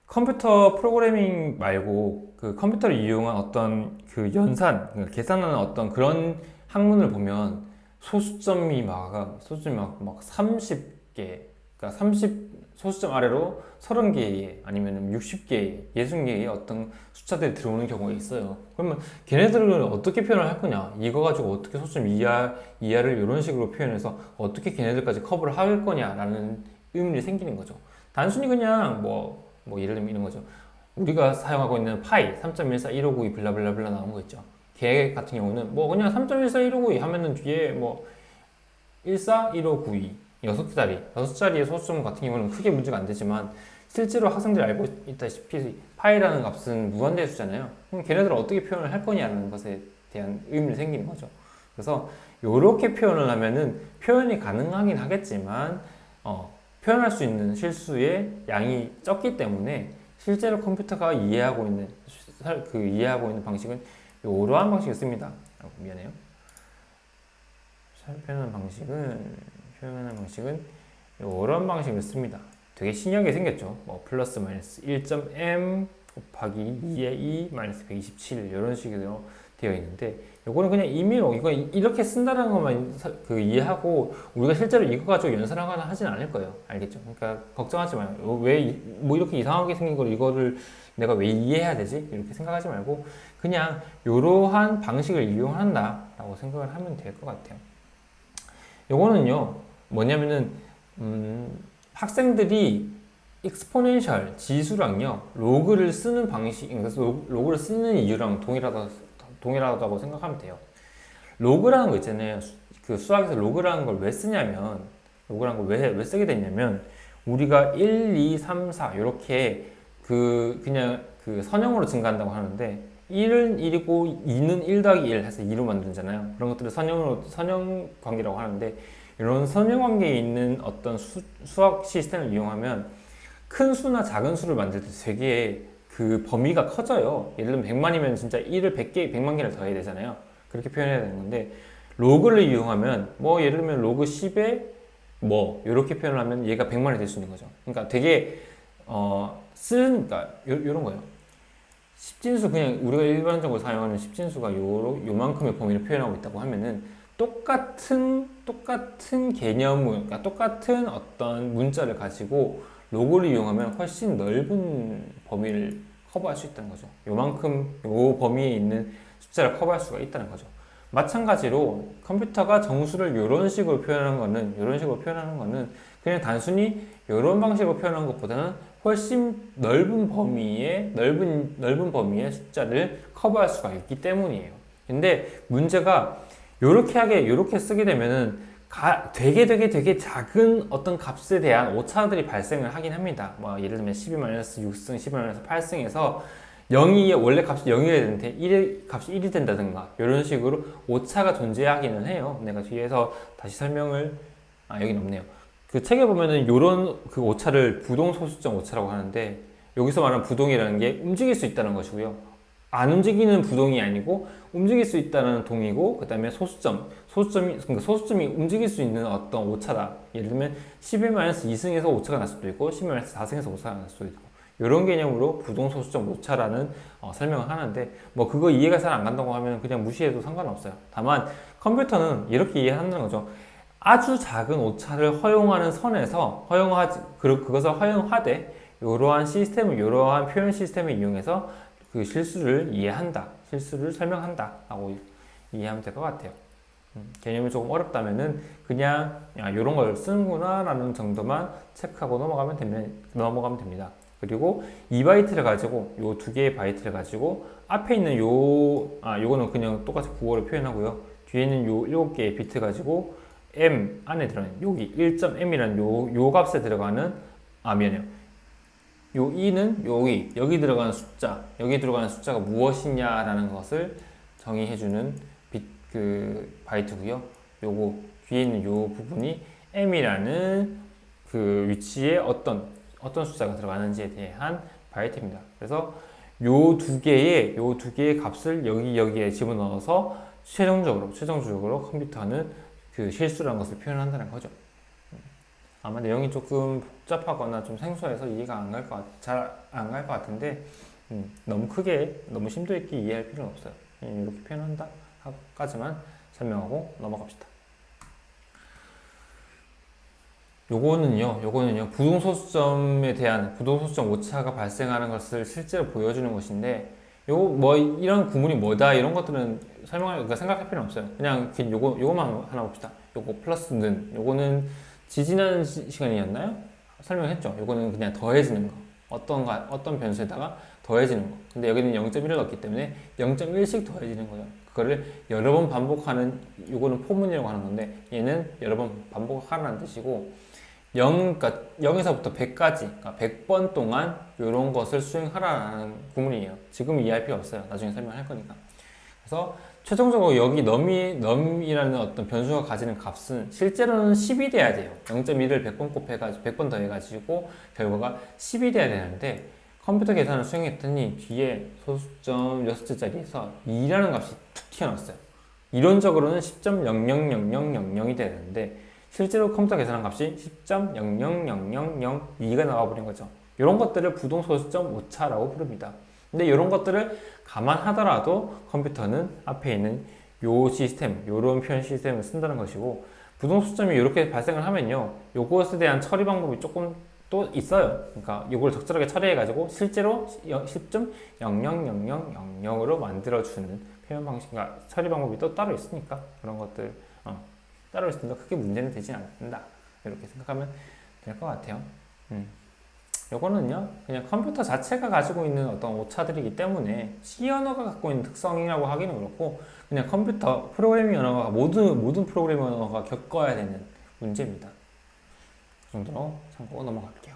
컴퓨터 프로그래밍 말고 그 컴퓨터를 이용한 어떤 그 그러니까 계산하는 어떤 그런 학문을 보면 소수점이 막 30개, 그러니까 소수점 아래로 30개의 아니면 60개의 60개의 어떤 숫자들이 들어오는 경우가 있어요. 그러면 걔네들은 어떻게 표현을 할 거냐, 이거 가지고 어떻게 소수점 이하를 이런 식으로 표현해서 어떻게 걔네들까지 커버를 할 거냐라는 의문이 생기는 거죠. 단순히 그냥 예를 들면 이런 거죠. 우리가 사용하고 있는 파이 3.14159 블라블라블라 나온 거 있죠. 걔 같은 경우는 그냥 3.14159 하면은 뒤에 141592 6자리의 소수점 같은 경우는 크게 문제가 안 되지만, 실제로 학생들이 알고 있다시피 파이라는 값은 무한대의 숫자잖아요. 그럼 걔네들은 어떻게 표현을 할 거냐는 것에 대한 의문이 생기는 거죠. 그래서 이렇게 표현을 하면은 표현이 가능하긴 하겠지만 표현할 수 있는 실수의 양이 적기 때문에 실제로 컴퓨터가 이해하고 있는 방식은 이러한 방식을 씁니다. 미안해요. 표현하는 방식은 이런 방식을 씁니다. 되게 신기하게 생겼죠. 플러스 마이너스 1.m 곱하기 2의 2 마이너스 127 이런 식으로 되어 있는데, 요거는 그냥 임의로 이거 이렇게 쓴다는 것만 이해하고 우리가 실제로 이거 가지고 연산하거나 하진 않을 거예요. 알겠죠? 그러니까 걱정하지 마요. 왜 이렇게 이상하게 생긴 걸 이거를 내가 왜 이해해야 되지? 이렇게 생각하지 말고 그냥 이러한 방식을 이용한다라고 생각을 하면 될 것 같아요. 요거는요 뭐냐면은 학생들이 익스포넨셜 지수랑요 로그를 쓰는 방식, 그래서 로그를 쓰는 이유랑 동일하다고 생각하면 돼요. 로그라는 거 있잖아요. 그 수학에서 로그라는 걸 왜 쓰냐면, 로그라는 걸 왜 쓰게 됐냐면, 우리가 1, 2, 3, 4 이렇게 그냥 선형으로 증가한다고 하는데 1은 1이고 2는 1 더하기 1 해서 2로 만들잖아요. 그런 것들을 선형 관계라고 하는데, 이런 선형 관계에 있는 어떤 수학 시스템을 이용하면 큰 수나 작은 수를 만들 때 되게 그 범위가 커져요. 예를 들면 100만이면 진짜 1을 100만 개를 더해야 되잖아요. 그렇게 표현해야 되는 건데, 로그를 이용하면 예를 들면 로그 10에 이렇게 표현을 하면 얘가 100만이 될 수 있는 거죠. 그러니까 되게 그러니까 요런 거예요. 십진수, 그냥 우리가 일반적으로 사용하는 십진수가 요만큼의 범위를 표현하고 있다고 하면은 똑같은 개념을, 그러니까 똑같은 어떤 문자를 가지고 로그를 이용하면 훨씬 넓은 범위를 커버할 수 있다는 거죠. 요만큼 요 범위에 있는 숫자를 커버할 수가 있다는 거죠. 마찬가지로 컴퓨터가 정수를 이런 식으로 표현하는 거는 그냥 단순히 이런 방식으로 표현하는 것보다는 훨씬 넓은 범위의 숫자를 커버할 수가 있기 때문이에요. 근데 문제가 요렇게 쓰게 되면은 되게 작은 어떤 값에 대한 오차들이 발생을 하긴 합니다. 예를 들면 12-6승, 12-8승에서 0이 원래 값이 0이어야 되는데 1의 값이 1이 된다든가 이런 식으로 오차가 존재하기는 해요. 내가 뒤에서 다시 설명을 여긴 없네요. 그 책에 보면은 요런 그 오차를 부동소수점 오차라고 하는데, 여기서 말하는 부동이라는 게 움직일 수 있다는 것이고요. 안 움직이는 부동이 아니고 움직일 수 있다는 동이고, 그 다음에 소수점이 움직일 수 있는 어떤 오차다. 예를 들면 11-2승에서 오차가 날 수도 있고 11-4승에서 오차가 날 수도 있고, 이런 개념으로 부동소수점 오차라는 설명을 하는데, 그거 이해가 잘 안 간다고 하면 그냥 무시해도 상관없어요. 다만 컴퓨터는 이렇게 이해한다는 거죠. 아주 작은 오차를 허용하는 선에서 그것을 허용하되 이러한 표현 시스템을 이용해서 그 실수를 설명한다 라고 이해하면 될 것 같아요. 개념이 조금 어렵다면은 그냥 이런 걸 쓰는구나 라는 정도만 체크하고 넘어가면 됩니다. 그리고 2바이트를 가지고 요 두 개의 바이트를 가지고 앞에 있는 요거는 그냥 똑같이 국어를 표현하고요. 뒤에는 요 7개의 비트 가지고 M 안에 들어가는 여기 1.m이라는 요 값에 들어가는 미안해요. 요 2는 여기 들어가는 숫자가 무엇이냐라는 것을 정의해주는 바이트고요. 요거 뒤에 있는 요 부분이 m이라는 그 위치에 어떤 숫자가 들어가는지에 대한 바이트입니다. 그래서 요 두 개의 값을 여기에 집어넣어서 최종적으로 컴퓨터는 그 실수라는 것을 표현한다는 거죠. 아마 내용이 조금 복잡하거나 좀 생소해서 이해가 잘 안 갈 것 같은데 너무 크게 너무 심도 있게 이해할 필요는 없어요. 이렇게 표현한다 까지만 설명하고 넘어갑시다. 요거는요 부동소수점에 대한 부동소수점 오차가 발생하는 것을 실제로 보여주는 것인데 이런 구문이 뭐다 이런 것들은 생각할 필요는 없어요. 그냥 요거만 하나 봅시다. 요거 플러스는 요거는 지난 시간이었나요? 설명했죠. 요거는 그냥 더해지는 거. 어떤 변수에다가 더해지는 거. 근데 여기는 0.1을 넣었기 때문에 0.1씩 더해지는 거예요. 그거를 여러 번 반복하는, 요거는 포문이라고 하는 건데, 얘는 여러 번 반복하라는 뜻이고, 그러니까 0에서부터 100까지, 그러니까 100번 동안 이런 것을 수행하라는 구문이에요. 지금 이해할 필요 없어요. 나중에 설명할 거니까. 그래서 최종적으로 여기 num이라는 어떤 변수가 가지는 값은 실제로는 10이 돼야 돼요. 0.1을 100번 곱해가지고 100번 더해가지고 결과가 10이 돼야 되는데 컴퓨터 계산을 수행했더니 뒤에 소수점 6자리에서 2라는 값이 툭 튀어나왔어요. 이론적으로는 10.000000이 돼야 되는데 실제로 컴퓨터 계산한 값이 10.000002가 나와버린 거죠. 이런 것들을 부동소수점 오차라고 부릅니다. 근데 이런 것들을 감안하더라도 컴퓨터는 앞에 있는 요런 표현 시스템을 쓴다는 것이고, 부동소수점이 이렇게 발생을 하면요, 요것에 대한 처리 방법이 조금 또 있어요. 그러니까 이걸 적절하게 처리해가지고 실제로 10.000000으로 만들어주는 표현 방식과 처리 방법이 또 따로 있으니까 그런 것들 따로 있으니까 크게 문제는 되지 않는다. 이렇게 생각하면 될 것 같아요. 요거는요, 그냥 컴퓨터 자체가 가지고 있는 어떤 오차들이기 때문에 C 언어가 갖고 있는 특성이라고 하기는 그렇고, 그냥 컴퓨터 프로그래밍 언어가 모든 프로그래밍 언어가 겪어야 되는 문제입니다. 그 정도로 참고 넘어갈게요.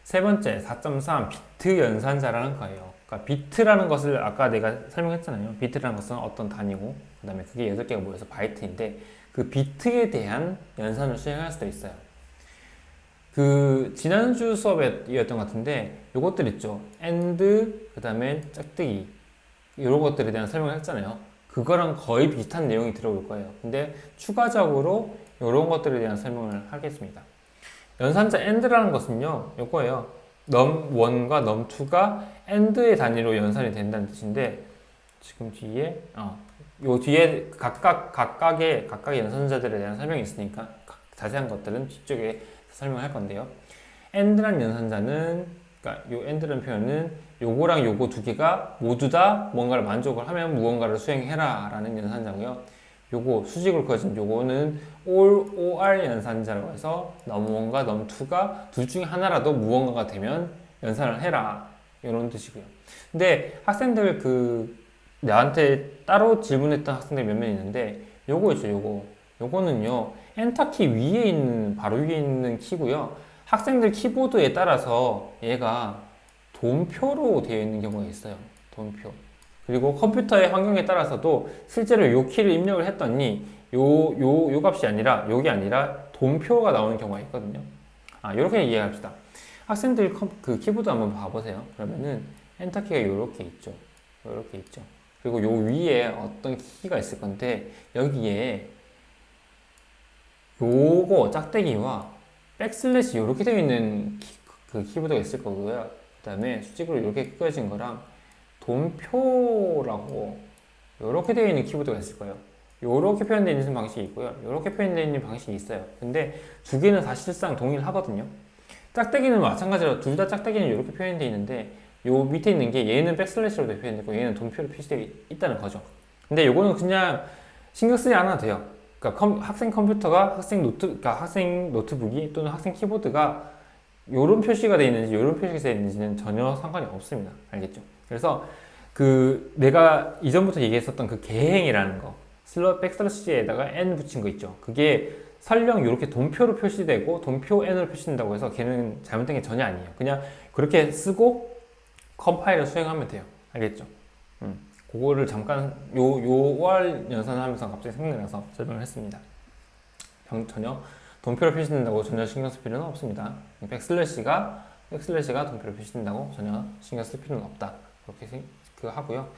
세 번째, 4.3 비트 연산자라는 거예요. 그러니까 비트라는 것을 아까 내가 설명했잖아요. 비트라는 것은 어떤 단위고, 그 다음에 그게 8개가 모여서 바이트인데, 그 비트에 대한 연산을 수행할 수도 있어요. 지난주 수업이었던 것 같은데, 요것들 있죠. AND, 그 다음에 짝대기. 이런 것들에 대한 설명을 했잖아요. 그거랑 거의 비슷한 내용이 들어올 거예요. 근데 추가적으로 이런 것들에 대한 설명을 하겠습니다. 연산자 AND라는 것은요, 요거예요. num1과 num2가 AND의 단위로 연산이 된다는 뜻인데, 지금 뒤에, 요 뒤에 각각의 연산자들에 대한 설명이 있으니까 자세한 것들은 뒤쪽에 설명할 건데요. AND라는 연산자는, 그러니까 요 AND라는 표현은 요거랑 요거 두 개가 모두 다 뭔가를 만족을 하면 무언가를 수행해라 라는 연산자고요. 요거 수직으로 그어진 요거는 OR 연산자라고 해서 num1과 num2가 둘 중에 하나라도 무언가가 되면 연산을 해라 이런 뜻이고요. 근데 학생들 나한테 따로 질문했던 학생들 몇 명 있는데, 요거 있죠, 요거는요, 엔터키 바로 위에 있는 키고요. 학생들 키보드에 따라서 얘가 돈표로 되어 있는 경우가 있어요. 돈표. 그리고 컴퓨터의 환경에 따라서도 실제로 요 키를 입력을 했더니 요 값이 아니라, 요게 아니라 돈표가 나오는 경우가 있거든요. 요렇게 이해합시다. 학생들 키보드 한번 봐보세요. 그러면은 엔터키가 요렇게 있죠. 그리고 요 위에 어떤 키가 있을 건데, 여기에 요거 짝대기와 백슬래시 이렇게 되어 있는 키보드가 있을 거고요. 그 다음에 수직으로 이렇게 끄어진 거랑 돈표라고 이렇게 되어 있는 키보드가 있을 거예요. 이렇게 표현되어 있는 방식이 있고요. 이렇게 표현되어 있는 방식이 있어요. 근데 두 개는 사실상 동일하거든요. 짝대기는 마찬가지로 둘 다 짝대기는 이렇게 표현되어 있는데, 요 밑에 있는 게 얘는 백슬래시로 표현되고 얘는 돈표로 표시되어 있다는 거죠. 근데 요거는 그냥 신경 쓰지 않아도 돼요. 그러니까 학생 컴퓨터가 학생 노트북이 또는 학생 키보드가 요런 표시가 되어 있는지 요런 표시가 되어 있는지는 전혀 상관이 없습니다. 알겠죠? 그래서 내가 이전부터 얘기했었던 그 계행이라는 거, 백슬래시에다가 n 붙인 거 있죠. 그게 설령 이렇게 돈표로 표시되고 돈표 n으로 표시된다고 해서 걔는 잘못된 게 전혀 아니에요. 그냥 그렇게 쓰고 컴파일을 수행하면 돼요. 알겠죠? 그거를 잠깐 요 OR 연산하면서 갑자기 생각나서 설명을 했습니다. 전혀 돈표로 표시된다고 전혀 신경 쓸 필요는 없습니다. 백슬래시가 돈표로 표시된다고 전혀 신경 쓸 필요는 없다. 그렇게 하고요.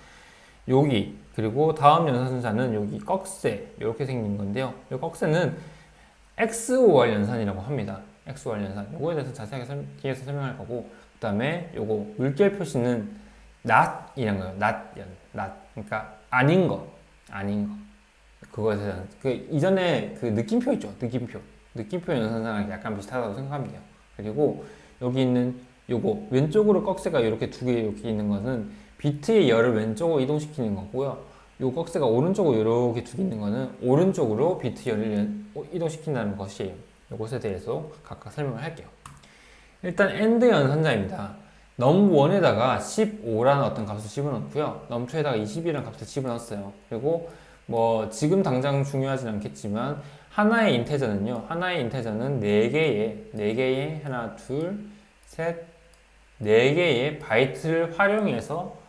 여기 그리고 다음 연산자는 여기 꺽쇠 이렇게 생긴 건데요. 이 꺽쇠는 XOR 연산이라고 합니다. XOR 연산. 요거에 대해서 자세하게 뒤에서 설명할 거고, 그 다음에 요거 물결 표시는 not이란 거예요. not. 그러니까 아닌 거. 그거에 대해서 그 이전에 그 느낌표 있죠. 느낌표 연산상랑 약간 비슷하다고 생각하면 돼요. 그리고 여기 있는 요거 왼쪽으로 꺽쇠가 이렇게 두 개 이렇게 있는 것은 비트의 열을 왼쪽으로 이동시키는 거고요. 요 꺽쇠가 오른쪽으로 이렇게 두 개 있는 거는 오른쪽으로 비트 열을 이동시킨다는 것이에요. 이것에 대해서 각각 설명을 할게요. 일단 AND 연산자입니다. num1에다가 15라는 어떤 값을 집어넣고요. num2에다가 20이라는 값을 집어넣었어요. 그리고 뭐 지금 당장 중요하진 않겠지만 하나의 인테저는 4개의 하나, 둘, 셋, 4개의 바이트를 활용해서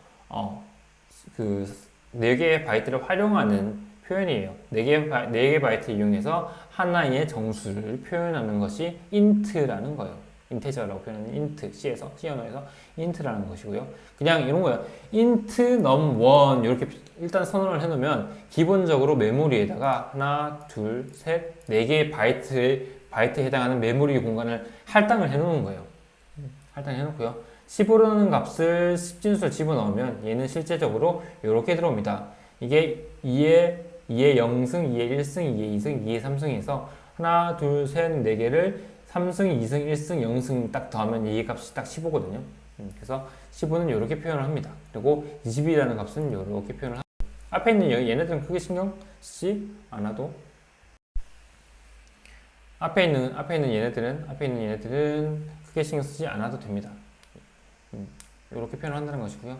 그 4개의 바이트를 활용하는 표현이에요. 4개의 바이트를 이용해서 하나의 정수를 표현하는 것이 int라는 거예요. 인테저라고 표현하는 int, C 언어에서 int라는 것이고요. 그냥 이런 거예요. int num1 이렇게 일단 선언을 해놓으면 기본적으로 메모리에다가 하나, 둘, 셋, 4개의 바이트에 해당하는 메모리 공간을 할당을 해놓는 거예요. 할당해놓고요. 15라는 값을 10진수를 집어넣으면 얘는 실제적으로 이렇게 들어옵니다. 이게 2의 0승, 2의 1승, 2의 2승, 2의 3승에서 하나, 둘, 셋, 4개를 3승, 2승, 1승, 0승 딱 더하면 이 값이 딱 15거든요. 그래서 15는 이렇게 표현을 합니다. 그리고 20이라는 값은 이렇게 표현을 합니다. 앞에 있는 얘네들은 크게 신경 쓰지 않아도 앞에 있는 얘네들은 크게 신경 쓰지 않아도 됩니다. 이렇게 표현을 한다는 것이고요.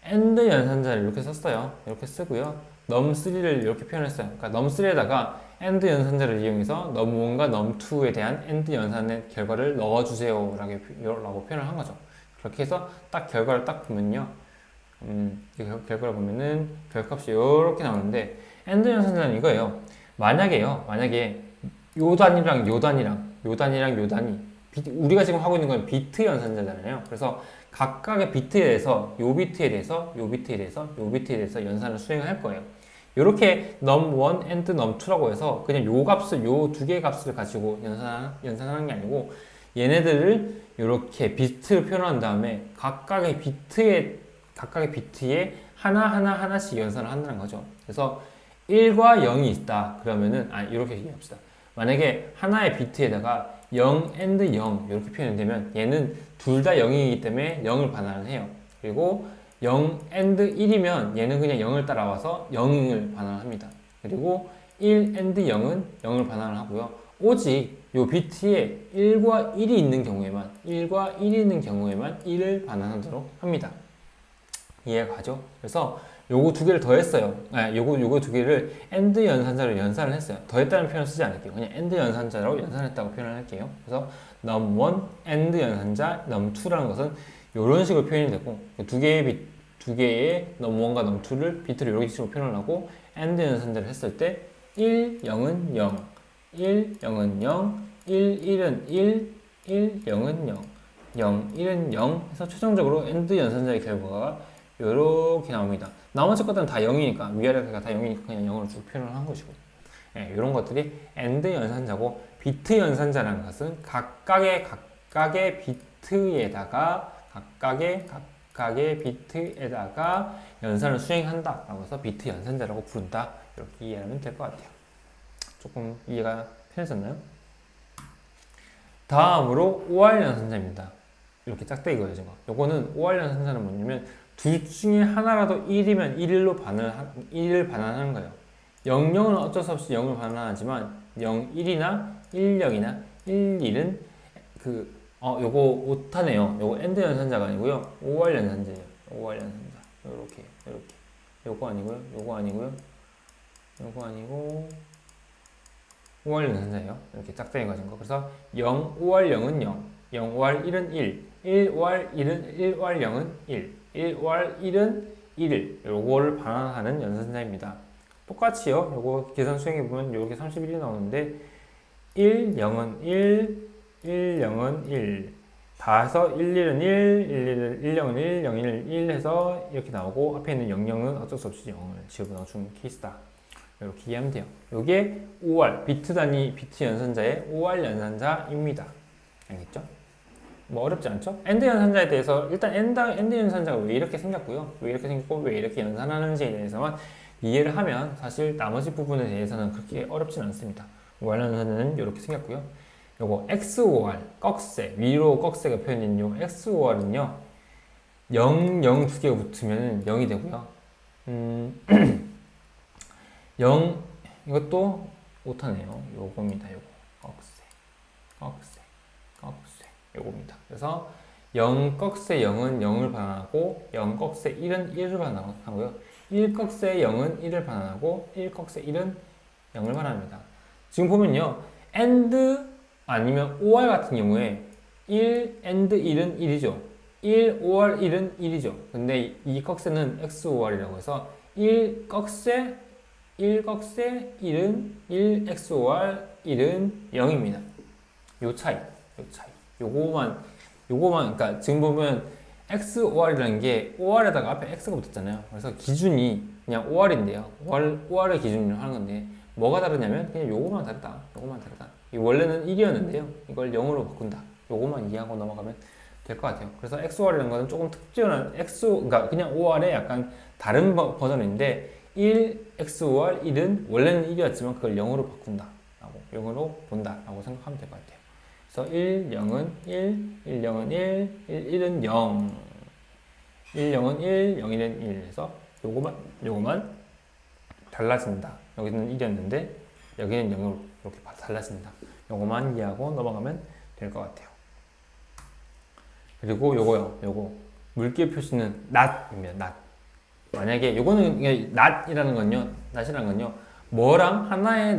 AND 연산자를 이렇게 썼어요. 이렇게 쓰고요. num3를 이렇게 표현했어요. 그러니까 num3에다가 AND 연산자를 이용해서 num1과 num2에 대한 AND 연산의 결과를 넣어주세요 라고 표현을 한 거죠. 그렇게 해서 딱 결과를 딱 보면요. 결과를 보면은 결값이 이렇게 나오는데 AND 연산자는 이거예요. 만약에 요 단위랑 요 단위 우리가 지금 하고 있는 건 비트 연산자잖아요. 그래서 각각의 비트에 대해서 요 비트에 대해서 연산을 수행할 거예요. 이렇게 num1 and num2라고 해서 그냥 요 두 개의 값을 가지고 연산하는 게 아니고 얘네들을 이렇게 비트를 표현한 다음에 각각의 비트에 하나씩 연산을 한다는 거죠. 그래서 1과 0이 있다. 그러면은 이렇게 얘기합시다. 만약에 하나의 비트에다가 0 and 0 이렇게 표현이 되면 얘는 둘 다 0이기 때문에 0을 반환을 해요. 그리고 0 and 1이면 얘는 그냥 0을 따라와서 0을 반환을 합니다. 그리고 1 and 0은 0을 반환을 하고요. 오직 요 비트에 1과 1이 있는 경우에만 1을 반환하도록 합니다. 이해가 가죠? 그래서 요거 두 개를 더했어요. 요거 두 개를 AND 연산자로 연산을 했어요. 더했다는 표현을 쓰지 않을게요. 그냥 AND 연산자로 연산했다고 표현을 할게요. 그래서 num1 AND 연산자 num2라는 것은 이런 식으로 표현이 되고 두 개의 num1과 num2를 비트로 이렇게 식으로 표현을 하고 AND 연산자를 했을 때 1, 0은 0, 1, 0은 0, 1, 1은 1, 1, 0은 0, 0, 1은 0 해서 최종적으로 AND 연산자의 결과가 이렇게 나옵니다. 나머지 것들은 다 0이니까 위아래가 다 0이니까 그냥 0으로 쭉 표현을 한 것이고 이런 것들이 AND 연산자고 비트 연산자라는 것은 각각의 비트에다가 연산을 수행한다 라고 해서 비트 연산자라고 부른다. 이렇게 이해하면 될 것 같아요. 조금 이해가 편해졌나요? 다음으로 OR 연산자입니다. 이렇게 짝대기거든요. 지금. 요거는 OR 연산자는 뭐냐면 둘 중에 하나라도 1이면 1을 반환하는 거예요. 0, 0은 어쩔 수 없이 0을 반환하지만 0, 1이나 1, 0이나 1, 1은 요거 오타네요. 요거 AND 연산자가 아니고요. OR 연산자예요. OR 연산자. 요렇게. 요거 아니고요. 요거 아니고 5월 연산자예요. 이렇게 짝짝이 가진 거. 그래서 0, 5월 0은 0, 0, 5월 1은 1, 1, 5월 1은 1월 0은 1, 1, 5월 1은 1일. 요거를 반환하는 연산자입니다. 똑같이요. 요거 계산 수행해 보면 요렇게 31이 나오는데 1, 0은 1, 1, 0은 1. 다 해서 1, 1은 1, 1, 1, 1, 0은 1, 0, 1, 1 해서 이렇게 나오고 앞에 있는 0, 0은 어쩔 수 없이 0을 집어넣어준 케이스다. 이렇게 이해하면 돼요. 요게 5월, 비트 단위, 비트 연산자의 5월 연산자입니다. 알겠죠? 뭐 어렵지 않죠? 엔드 연산자에 대해서 일단 엔드 연산자가 왜 이렇게 생겼고요. 왜 이렇게 생겼고 왜 이렇게 연산하는지에 대해서만 이해를 하면 사실 나머지 부분에 대해서는 그렇게 어렵진 않습니다. 5월 연산자는 이렇게 생겼고요. 요거 XOR, 꺽쇠, 위로 꺽쇠가 표현된 요 XOR은요 0, 0 두 개가 붙으면 0이 되고요 0, 이것도 못하네요. 요겁니다. 요거 꺽쇠, 꺽쇠, 꺽쇠 요겁니다. 그래서 0 꺽쇠 0은 0을 반환하고 0 꺽쇠 1은 1을 반환하고요 1 꺽쇠 0은 1을 반환하고 1 꺽쇠 1은 0을 반환합니다. 지금 보면요 AND 아니면 OR 같은 경우에 1 AND 1은 1이죠. 1 OR 1은 1이죠. 근데 이 꺽쇠는 XOR이라고 해서 1 꺽쇠 1 꺽쇠 1은 1 XOR 1은 0입니다. 요 차이. 요거만 그러니까 지금 보면 XOR이라는 게 OR에다가 앞에 X가 붙었잖아요. 그래서 기준이 그냥 OR인데요. OR의 기준으로 하는 건데 뭐가 다르냐면 그냥 요거만 다르다. 원래는 1이었는데요. 이걸 0으로 바꾼다. 요거만 이해하고 넘어가면 될 것 같아요. 그래서 XOR이라는 것은 조금 특별한 그러니까 그냥 OR의 약간 다른 버전인데 1 XOR 1은 원래는 1이었지만 그걸 0으로 바꾼다. 라고 0으로 본다. 라고 생각하면 될 것 같아요. 그래서 1, 0은 1, 1, 0은 1, 1, 1은 0, 1, 0은 1, 0, 1은 1 해서 요거만 달라진다. 여기는 1이었는데 여기는 0으로 이렇게 달라진다. 요거만 이해하고 넘어가면 될 것 같아요. 그리고 요거 물기의 표시는 not입니다. not. 만약에 요거는 not이라는 건요 뭐랑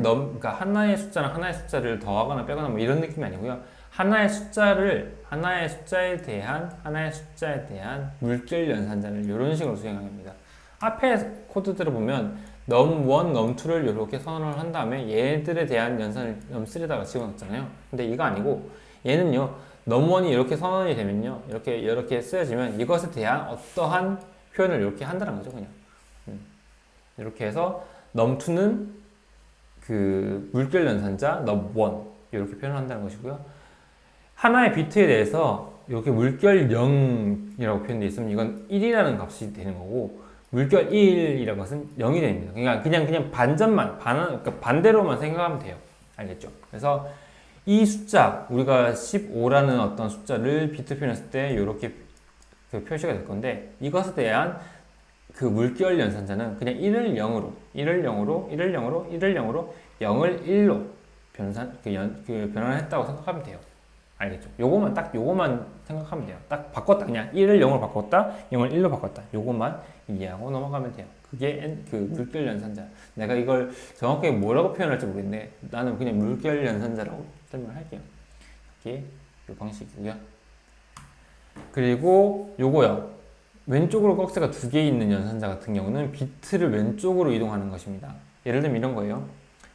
그러니까 하나의 숫자랑 하나의 숫자를 더하거나 빼거나 뭐 이런 느낌이 아니고요. 하나의 숫자에 대한 물결 연산자를 이런 식으로 수행합니다. 앞에 코드들을 보면 num1, num2를 이렇게 선언을 한 다음에 얘들에 대한 연산을 num3에다가 집어넣잖아요. 근데 이거 아니고 얘는요 num1이 이렇게 선언이 되면요 이렇게 쓰여지면 이것에 대한 어떠한 표현을 이렇게 한다는 거죠. 그냥 이렇게 해서 num2는 그 물결 연산자 num1 이렇게 표현을 한다는 것이고요. 하나의 비트에 대해서 이렇게 물결 0이라고 표현되어 있으면 이건 1이라는 값이 되는 거고 물결 1이라는 것은 0이 됩니다. 그러니까 그냥 그러니까 반대로만 생각하면 돼요. 알겠죠? 그래서 이 숫자, 우리가 15라는 어떤 숫자를 비트 표현했을 때 이렇게 그 표시가 될 건데 이것에 대한 그 물결 연산자는 그냥 1을 0으로 0을 1로 변환했다고 생각하면 돼요. 알겠죠? 요거만 생각하면 돼요. 딱 바꿨다. 그냥 1을 0으로 바꿨다, 0을 1로 바꿨다. 요거만 이해하고 넘어가면 돼요. 그게 그 물결 연산자. 내가 이걸 정확하게 뭐라고 표현할지 모르겠는데 나는 그냥 물결 연산자라고 설명을 할게요. 이게 요 방식이고요. 그리고 요거요. 왼쪽으로 꺽쇠가 두 개 있는 연산자 같은 경우는 비트를 왼쪽으로 이동하는 것입니다. 예를 들면 이런 거예요.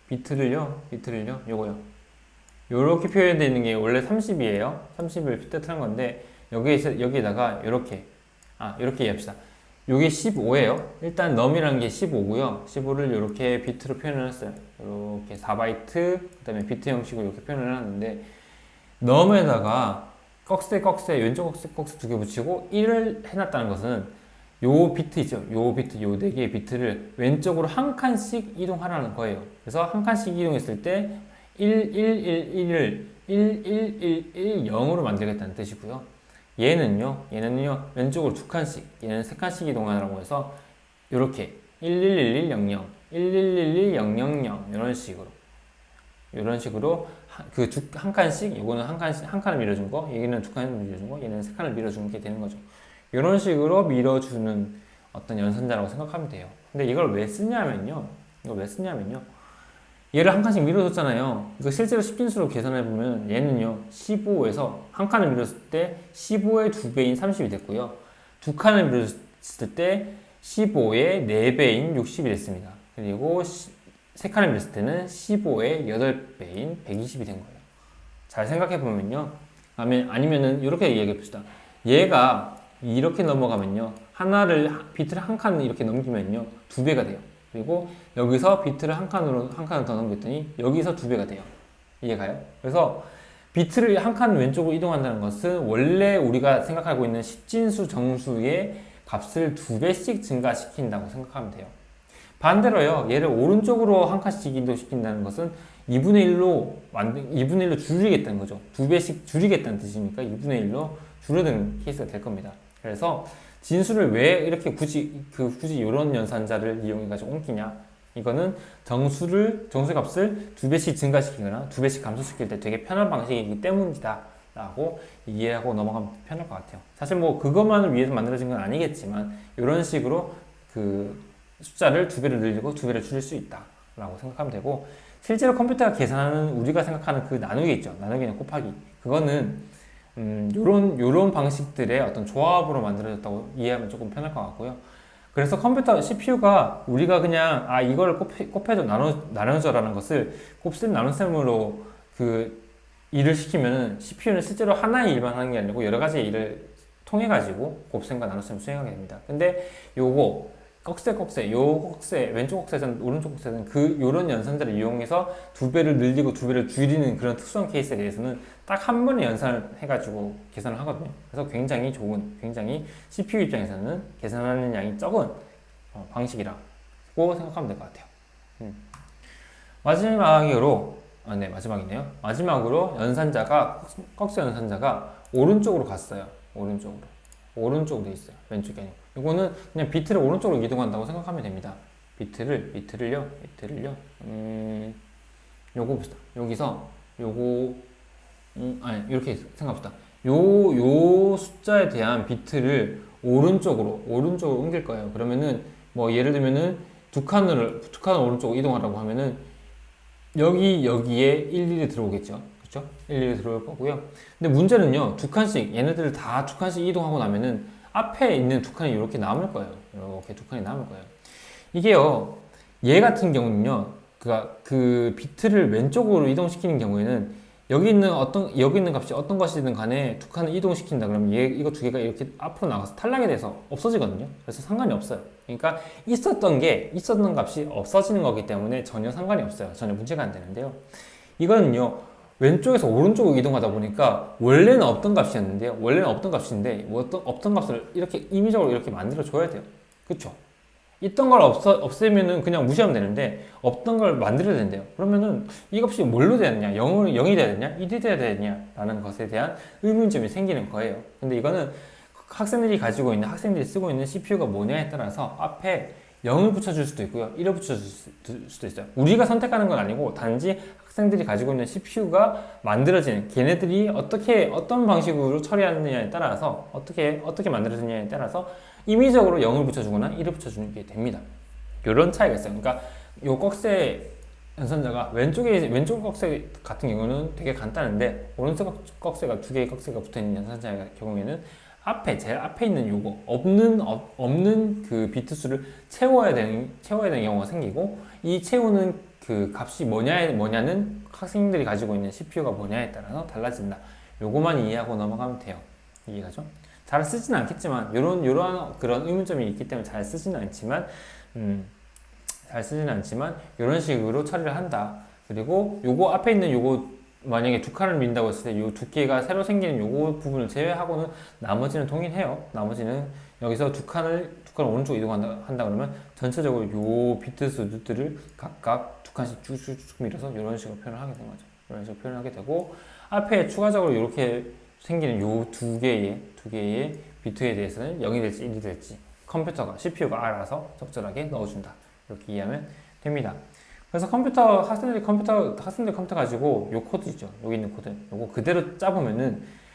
비트를요, 요거요. 요렇게 표현되어 있는 게 원래 30이에요. 30을 빗대 트는 건데, 여기에다가 요렇게 이해합시다. 요게 15예요. 일단 num이라는 게 15고요. 15를 요렇게 비트로 표현을 했어요. 요렇게 4바이트, 그 다음에 비트 형식으로 이렇게 표현을 해놨는데, num에다가 왼쪽 꺽쇠 두 개 붙이고 1을 해놨다는 것은 요 비트 있죠. 요 4개의 비트를 왼쪽으로 한 칸씩 이동하라는 거예요. 그래서 한 칸씩 이동했을 때 1, 1, 1, 1을 0으로 만들겠다는 뜻이고요. 얘는요, 왼쪽으로 두 칸씩, 얘는 세 칸씩 이동하라고 해서 이렇게 111100, 11110000 이런 식으로 그 한 칸씩, 요거는 한 칸을 밀어준 거, 얘는 두 칸을 밀어준 거, 얘는 세 칸을 밀어주는 게 되는 거죠. 이런 식으로 밀어주는 어떤 연산자라고 생각하면 돼요. 근데 이걸 왜 쓰냐면요. 이거 왜 쓰냐면요. 얘를 한 칸씩 밀어줬잖아요. 이거 실제로 10진수로 계산해보면 얘는요, 15에서 한 칸을 밀었을 때 15의 2배인 30이 됐고요. 두 칸을 밀었을 때 15의 4배인 60이 됐습니다. 그리고 세 칸을 밀었을 때는 15의 8배인 120이 된 거예요. 잘 생각해보면요. 아니면은 이렇게 얘기해봅시다. 얘가 이렇게 넘어가면요. 비트를 한 칸 이렇게 넘기면요. 2배가 돼요. 그리고 여기서 비트를 한 칸을 더 넘겼더니 여기서 2배가 돼요. 이해가요? 그래서 비트를 한 칸 왼쪽으로 이동한다는 것은 원래 우리가 생각하고 있는 10진수 정수의 값을 2배씩 증가시킨다고 생각하면 돼요. 반대로요, 얘를 오른쪽으로 한 칸씩 이동시킨다는 것은 2분의 1로 줄이겠다는 거죠. 2배씩 줄이겠다는 뜻이니까 2분의 1로 줄어드는 케이스가 될 겁니다. 그래서 진수를 왜 이렇게 굳이 이런 연산자를 이용해가지고 옮기냐? 이거는 정수의 값을 2배씩 증가시키거나 2배씩 감소시킬 때 되게 편한 방식이기 때문이다 라고 이해하고 넘어가면 편할 것 같아요. 사실 뭐 그것만을 위해서 만들어진 건 아니겠지만 이런 식으로 그 숫자를 2배를 늘리고 2배를 줄일 수 있다 라고 생각하면 되고, 실제로 컴퓨터가 계산하는 우리가 생각하는 그 나누기 있죠. 나누기는 곱하기. 그거는 요런 방식들의 어떤 조합으로 만들어졌다고 이해하면 조금 편할 것 같고요. 그래서 컴퓨터 CPU가 우리가 그냥 이걸 곱해서 나눠줘라는 것을 곱셈 나눗셈으로 그 일을 시키면은 CPU는 실제로 하나의 일만 하는 게 아니고 여러 가지 일을 통해 가지고 곱셈과 나눗셈을 수행하게 됩니다. 근데 요거 왼쪽 곡세든 오른쪽 곡세든 요런 연산자를 이용해서 2배를 늘리고 2배를 줄이는 그런 특수한 케이스에 대해서는 딱 한 번에 연산을 해가지고 계산을 하거든요. 그래서 굉장히 CPU 입장에서는 계산하는 양이 적은 방식이라고 생각하면 될 것 같아요. 마지막이네요. 마지막으로 꺽쇠 연산자가 오른쪽으로 갔어요. 오른쪽으로 돼 있어요. 왼쪽이 아니고. 이거는 그냥 비트를 오른쪽으로 이동한다고 생각하면 됩니다. 비트를요. 요거 봅시다. 여기서 이렇게 생각합시다. 요 숫자에 대한 비트를 오른쪽으로 옮길 거예요. 그러면은 뭐 예를 들면은 두 칸을 오른쪽으로 이동하라고 하면은 여기에 일일이 들어오겠죠. 그렇죠? 일일이 들어올 거고요. 근데 문제는요, 얘네들을 다 2칸씩 이동하고 나면은 앞에 있는 2칸이 이렇게 남을 거예요. 이렇게 2칸이 남을 거예요. 이게요, 얘 같은 경우는요, 그 비트를 왼쪽으로 이동시키는 경우에는 여기 있는 값이 어떤 것이든 간에 2칸을 이동시킨다 그러면 이거 2개가 이렇게 앞으로 나가서 탈락이 돼서 없어지거든요. 그래서 상관이 없어요. 그러니까 있었던 값이 없어지는 거기 때문에 전혀 상관이 없어요. 전혀 문제가 안 되는데요. 이거는요, 왼쪽에서 오른쪽으로 이동하다 보니까 원래는 없던 값인데 없던 값을 이렇게 임의적으로 이렇게 만들어 줘야 돼요. 그쵸? 있던 걸 없애면은 그냥 무시하면 되는데 없던 걸 만들어야 된대요. 그러면은 이 값이 뭘로 돼야 되냐? 0이 돼야 되냐? 1이 돼야 되냐? 라는 것에 대한 의문점이 생기는 거예요. 근데 이거는 학생들이 쓰고 있는 CPU가 뭐냐에 따라서 앞에 0을 붙여줄 수도 있고요. 1을 붙여줄 수도 있어요. 우리가 선택하는 건 아니고 단지 학생들이 가지고 있는 CPU가 만들어지는, 걔네들이 어떤 방식으로 처리하느냐에 따라서 어떻게 만들어지느냐에 따라서 임의적으로 0을 붙여주거나 1을 붙여주는 게 됩니다. 이런 차이가 있어요. 그러니까 요 꺽쇠 연산자가 왼쪽 꺽쇠 같은 경우는 되게 간단한데 오른쪽 꺽쇠가 2개의 꺽쇠가 붙어있는 연산자의 경우에는 제일 앞에 있는 요거 없는 그 비트 수를 채워야 되는 경우가 생기고, 이 채우는 그 값이 뭐냐는 학생들이 가지고 있는 CPU가 뭐냐에 따라서 달라진다. 요거만 이해하고 넘어가면 돼요. 이해가죠? 잘 쓰지는 않겠지만 요런 그런 의문점이 있기 때문에 잘 쓰지는 않지만 이런 식으로 처리를 한다. 그리고 요거 앞에 있는 요거 만약에 2칸을 민다고 했을 때 요 두께가 새로 생기는 요거 부분을 제외하고는 나머지는 동일해요. 나머지는 여기서 2칸을 오른쪽 이동한다 그러면 전체적으로 요 비트 수들을 각각 2칸씩 쭉쭉쭉 밀어서 이런 식으로 표현을 하게 된 거죠. 이런 식으로 표현을 하게 되고, 앞에 추가적으로 이렇게 생기는 요 두 개의 비트에 대해서는 0이 될지 1이 될지 CPU가 알아서 적절하게 넣어준다. 이렇게 이해하면 됩니다. 그래서 학생들 컴퓨터 가지고 요 코드 있죠. 여기 있는 코드. 요거 그대로 짜보면은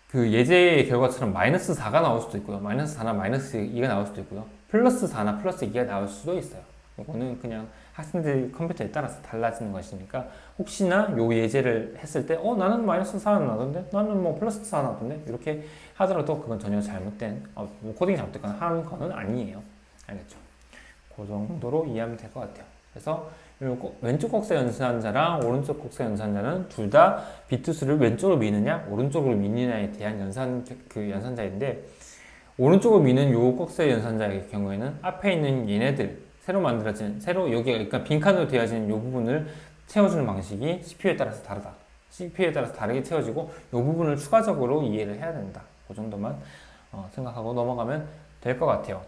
그 예제의 결과처럼 -4가 나올 수도 있고요. -4나 -2가 나올 수도 있고요. +4나 +2가 나올 수도 있어요. 이거는 그냥 학생들 컴퓨터에 따라서 달라지는 것이니까 혹시나 요 예제를 했을 때 나는 마이너스 4 나던데 나는 뭐 플러스 4 나던데 이렇게 하더라도 그건 전혀 잘못된 뭐 코딩이 잘못됐거나 하는 거는 아니에요. 알겠죠? 그 정도로 이해하면 될 것 같아요. 그래서 왼쪽 곡선 연산자랑 오른쪽 곡선 연산자는 둘 다 비트 수를 왼쪽으로 미느냐 오른쪽으로 미느냐에 대한 연산자인데 오른쪽으로 미는 요 곡선 연산자의 경우에는 앞에 있는 얘네들 새로 여기가 그러니까 빈칸으로 되어진 요 부분을 채워주는 방식이 CPU에 따라서 다르다. CPU에 따라서 다르게 채워지고 요 부분을 추가적으로 이해를 해야 된다. 그 정도만 생각하고 넘어가면 될 것 같아요.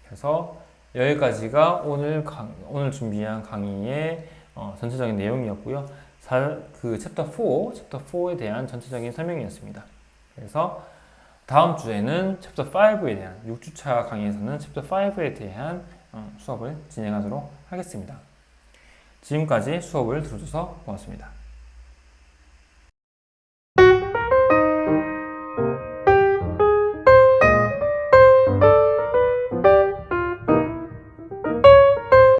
그래서 여기까지가 오늘 준비한 강의의 전체적인 내용이었고요. 챕터 4에 대한 전체적인 설명이었습니다. 그래서 다음 주에는 챕터 5에 대한 6주차 강의에서는 챕터 5에 대한 수업을 진행하도록 하겠습니다. 지금까지 수업을 들어줘서 고맙습니다.